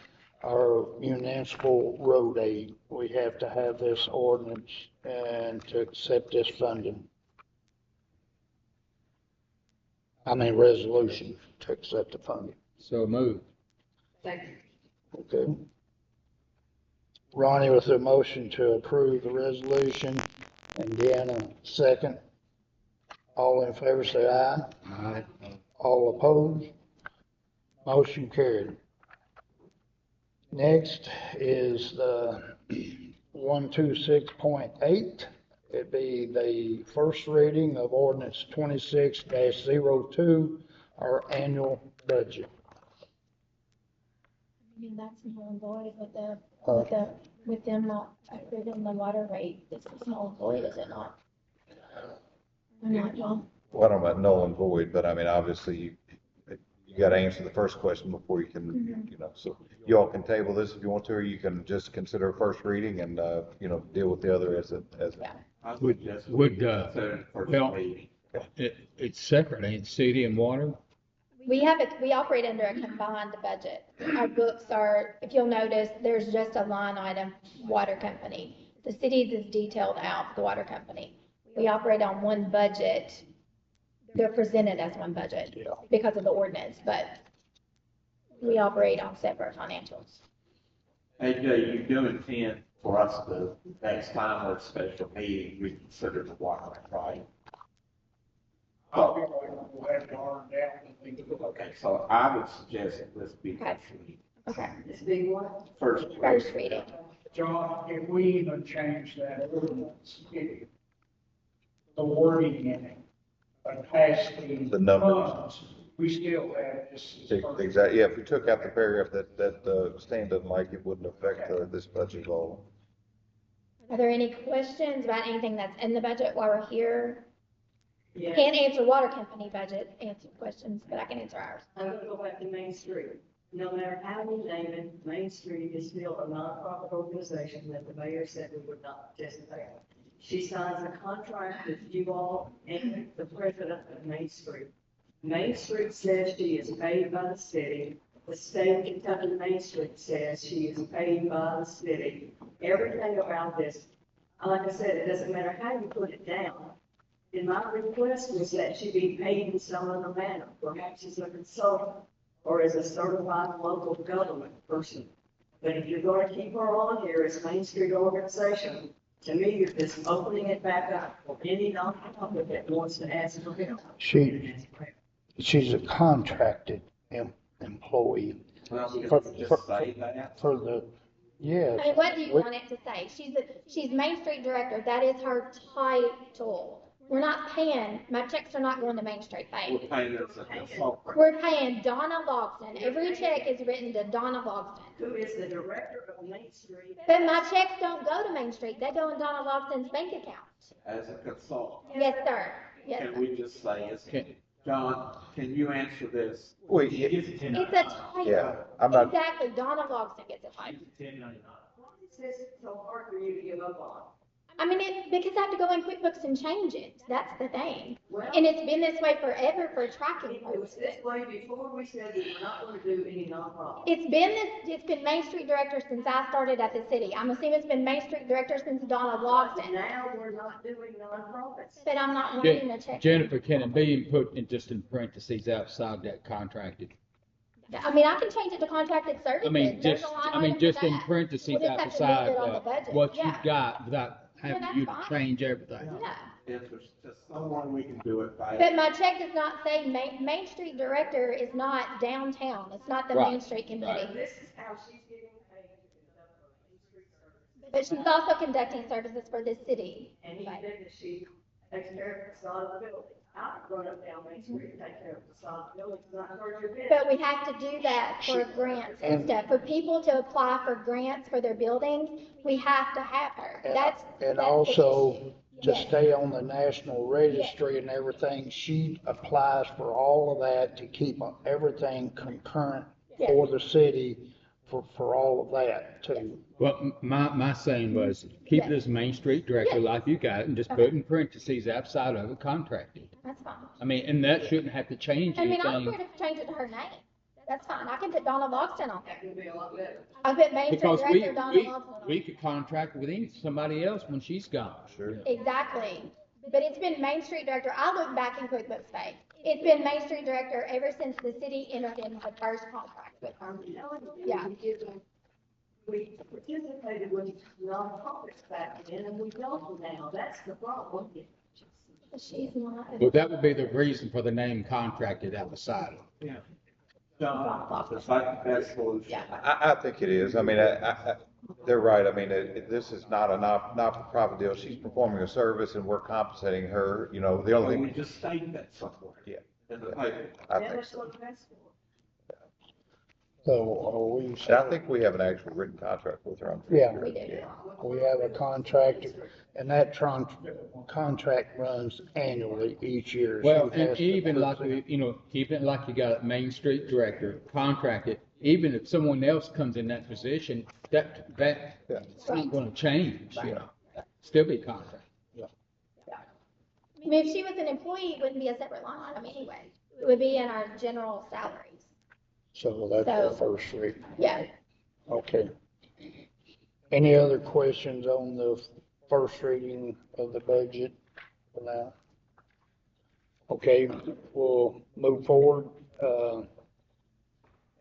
our municipal road aid. We have to have this ordinance and to accept this funding. Resolution to accept the funding. So moved. Second. Okay. Ronnie with the motion to approve the resolution, and Deanna second. All in favor say aye. Aye. All opposed? Motion carried. Next is the 126.8. It'd be the first reading of ordinance 26-02, our annual budget. I mean, that's null and void Huh? with them not approving the water rate. This is null and void, is it not? Or not, John? Well, I don't know about null and void, but I mean, obviously, you got to answer the first question before you can, you know, so you all can table this if you want to, or you can just consider a first reading and, you know, deal with the other as a. It's separate, ain't city and water? We operate under a combined budget. Our books are, if you'll notice, there's just a line item, water company. The cities is detailed out, the water company. We operate on one budget. They're presented as one budget because of the ordinance, but we operate on separate financials. AJ, you do intend for us to, next time at a special meeting, reconsider the water rate, right? I'll be right, we'll have to arm down and think about it. Okay, so I would suggest that this be Okay. Okay. It's being what? first. First reading. John, if we even change that ordinance, the wording in it, passing The numbers. funds, we still have this. Exactly, yeah, if we took out the paragraph that Stan doesn't like, it wouldn't affect this budget at all. Are there any questions about anything that's in the budget while we're here? Yeah. Can't answer water company budget answer questions, but I can answer ours. I'm gonna go back to Main Street. No matter how we name it, Main Street is still a nonprofit organization that the mayor said we would not participate. She signs a contract with you all and the president of Main Street. Main Street says she is paid by the city. The state of Kentucky Main Street says she is paid by the city. Everything about this, like I said, it doesn't matter how you put it down. And my request was that she be paid in some other manner, perhaps as a consultant or as a certified local government person. But if you're going to keep her on here as Main Street organization, to me, you're just opening it back up for any nonprofit that wants to ask for help. She's a contracted employee. Well, we For- can just for- say that. For the, yes. I mean, what do you want it to say? She's Main Street Director. That is her title. We're not paying, my checks are not going to Main Street We're Bank. paying as a consultant. We're paying Donna Logston. Every check is written to Donna Logston. Who is the director of Main Street? But my checks don't go to Main Street. They go in Donna Logston's bank account. As a consultant. Yes, sir. Yes, Can sir. we just say, John, can you answer this? Wait, It's a title. yeah, I'm not, Exactly. Donna Logston gets a title. What is this so hard for you to give up on? I mean, because I have to go in QuickBooks and change it. That's the thing. Well, And it's been this way forever for tracking it was purposes. this way before we said that we're not going to do any nonprofit. It's been Main Street Director since I started at the city. I'm assuming it's been Main Street Director since Donna Logston. Now we're not doing nonprofits. But I'm not writing a check. Jennifer, can it be put in just in parentheses outside that contracted? I mean, I can change it to contracted services. I mean, There's just, a line I mean, item for just in that. parentheses We'll just have to outside, leave it on the budget. what Yeah. you've got without having that's you to fine. change everything. Yeah. If there's just someone we can do it by. But my check does not say Main Street Director is not downtown. It's not the Right. Main Street So committee. this is how she's getting paid to conduct her Main Street service. But she's also conducting services for this city. And he did that she takes care of the facade of the building. I run up down Main Street and take care of the facade of the building, it's not hurt your business. But we have to do that for grants and stuff. For people to apply for grants for their buildings, we have to have her. That's And the also, issue. to Yes. stay on the national registry and everything, she applies for all of that to keep everything concurrent for the city for all of that too. Well, my saying was, keep it as Main Street Director like you got it, and just put in parentheses outside of it, contracted. That's fine. I mean, and that shouldn't have to change I mean, I'm anything. free to change it to her name. That's fine. I can put Donna Logston on That there. would be a lot better. I put Main Street Because Director Donna Logston on we could contract with somebody else when she's gone. sure. Exactly. But it's been Main Street Director. I look back in QuickBooks Pay. It's been Main Street Director ever since the city entered into the first contract with her. I'm telling you, Yeah. we participated with nonprofits back then and we don't now. That's the problem. She's not. Well, that would be the reason for the name contracted outside. John, is that the best solution? Yeah. I think it is. I mean, They're right. I mean, this is not a not-for-profit deal. She's performing a service and we're compensating her, you know, the only Well, thing. we just state that somewhere. Yeah. In the paper. I think so. So are we? And I think we have an actual written contract with her. Yeah. We do. Yeah. We have a contract, and that contract runs annually each year. Well, She has and to even like, present- you know, keep it like you got a Main Street director contracted, even if someone else comes in that position, it's not gonna change, you know, still be contract. I mean, if she was an employee, it wouldn't be a separate line item anyway. It would be in our general salaries. So that's the So- first read. Yeah. Okay. Any other questions on the first reading of the budget for now? Okay, we'll move forward.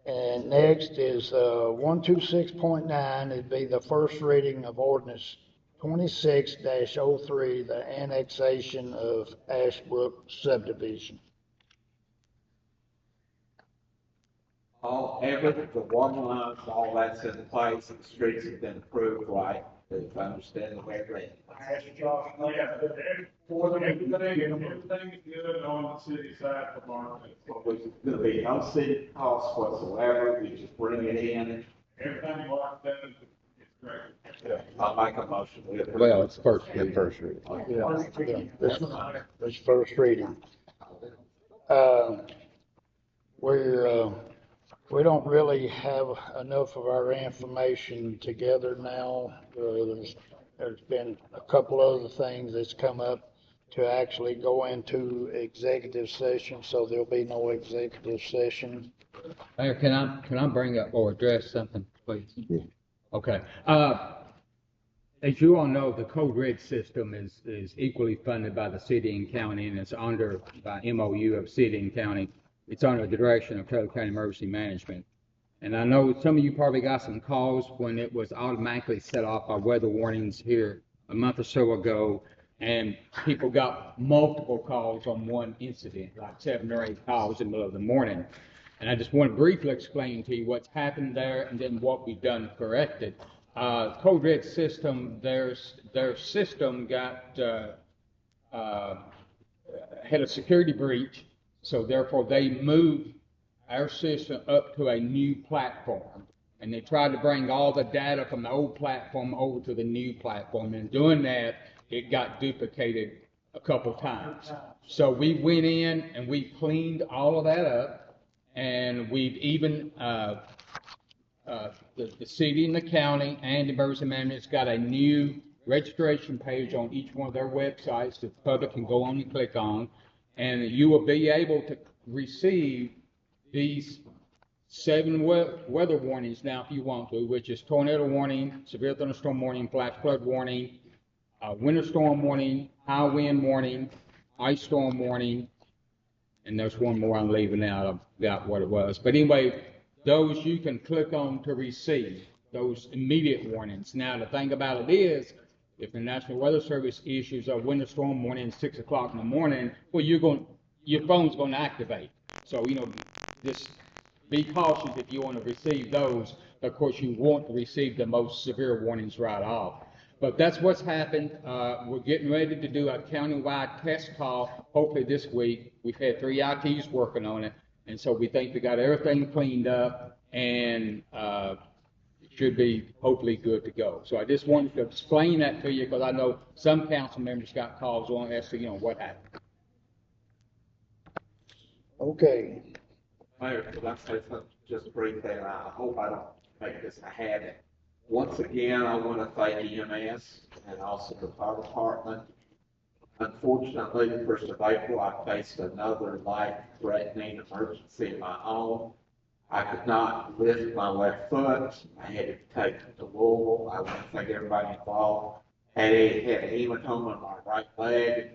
And next is 126.9. It'd be the first reading of ordinance 26-03, the annexation of Ashbrook subdivision. The water lines, all that's in place, and the streets have been approved, right? If I understand the way it read. Yeah, everything is good on the city side for Marvin. There's gonna be no city costs whatsoever, we just bring it in. Everything Marvin does is great. I'll make a motion. We approve. Well, it's first Yeah, reading. first reading. Yeah, this first reading. We don't really have enough of our information together now. There's been a couple other things that's come up to actually go into executive session, so there'll be no executive session. Mayor, can I bring up or address something, please? Okay. As you all know, the Code Red system is equally funded by the city and county, and it's under, by MOU of city and county. It's under the direction of Taylor County Emergency Management. And I know some of you probably got some calls when it was automatically set off by weather warnings here a month or so ago, and people got multiple calls on one incident, like 7 or 8 calls in the middle of the morning. And I just want to briefly explain to you what's happened there and then what we've done to correct it. Code Red system, their system got had a security breach, so therefore they moved our system up to a new platform. And they tried to bring all the data from the old platform over to the new platform. And doing that, it got duplicated a couple times. So we went in and we cleaned all of that up, and we've even the city and the county and the emergency management's got a new registration page on each one of their websites that the public can go on and click on, and you will be able to receive these 7 weather warnings now if you want to, which is tornado warning, severe thunderstorm warning, flash flood warning, winter storm warning, high wind warning, ice storm warning, and there's one more I'm leaving out. I forgot what it was. But anyway, those you can click on to receive those immediate warnings. Now, the thing about it is, if the National Weather Service issues a winter storm warning at 6 o'clock in the morning, well, your phone's going to activate. So, just be cautious if you want to receive those. Of course, you want to receive the most severe warnings right off. But that's what's happened. We're getting ready to do a countywide test call, hopefully this week. We've had 3 ITs working on it, and so we think we got everything cleaned up, and it should be hopefully good to go. So I just wanted to explain that to you because I know some council members got calls on as to, what happened. Okay. Mayor, could I say something just briefly, and I hope I don't make this a habit. Once again, I want to thank EMS and also the fire department. Unfortunately, the 1st of April, I faced another life-threatening emergency of my own. I could not lift my left foot. I had to take it to Louisville. I want to thank everybody involved. Had a hematoma on my right leg.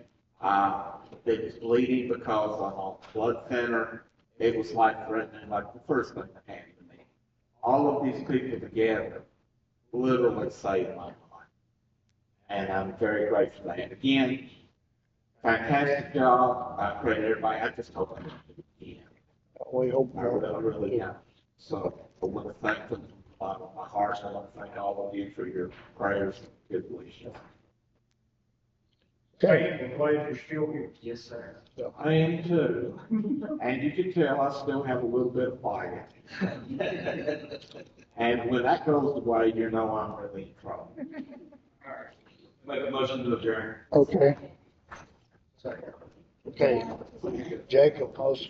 It was bleeding because I'm on blood thinner. It was life-threatening, like the first thing that happened to me. All of these people together literally saved my life. And I'm very grateful for that. Again, fantastic job. I pray to everybody. I just hope I can do it again. We hope. I really am. So I want to thank them bottom of my heart, so I want to thank all of you for your prayers and good wishes. Okay. I'm glad you're still here. Yes, sir. I am too. And you can tell I still have a little bit of fire. And when that goes away, you know I'm really in trouble. All right. Make a motion to adjourn. Okay. Okay. Jacob, motion.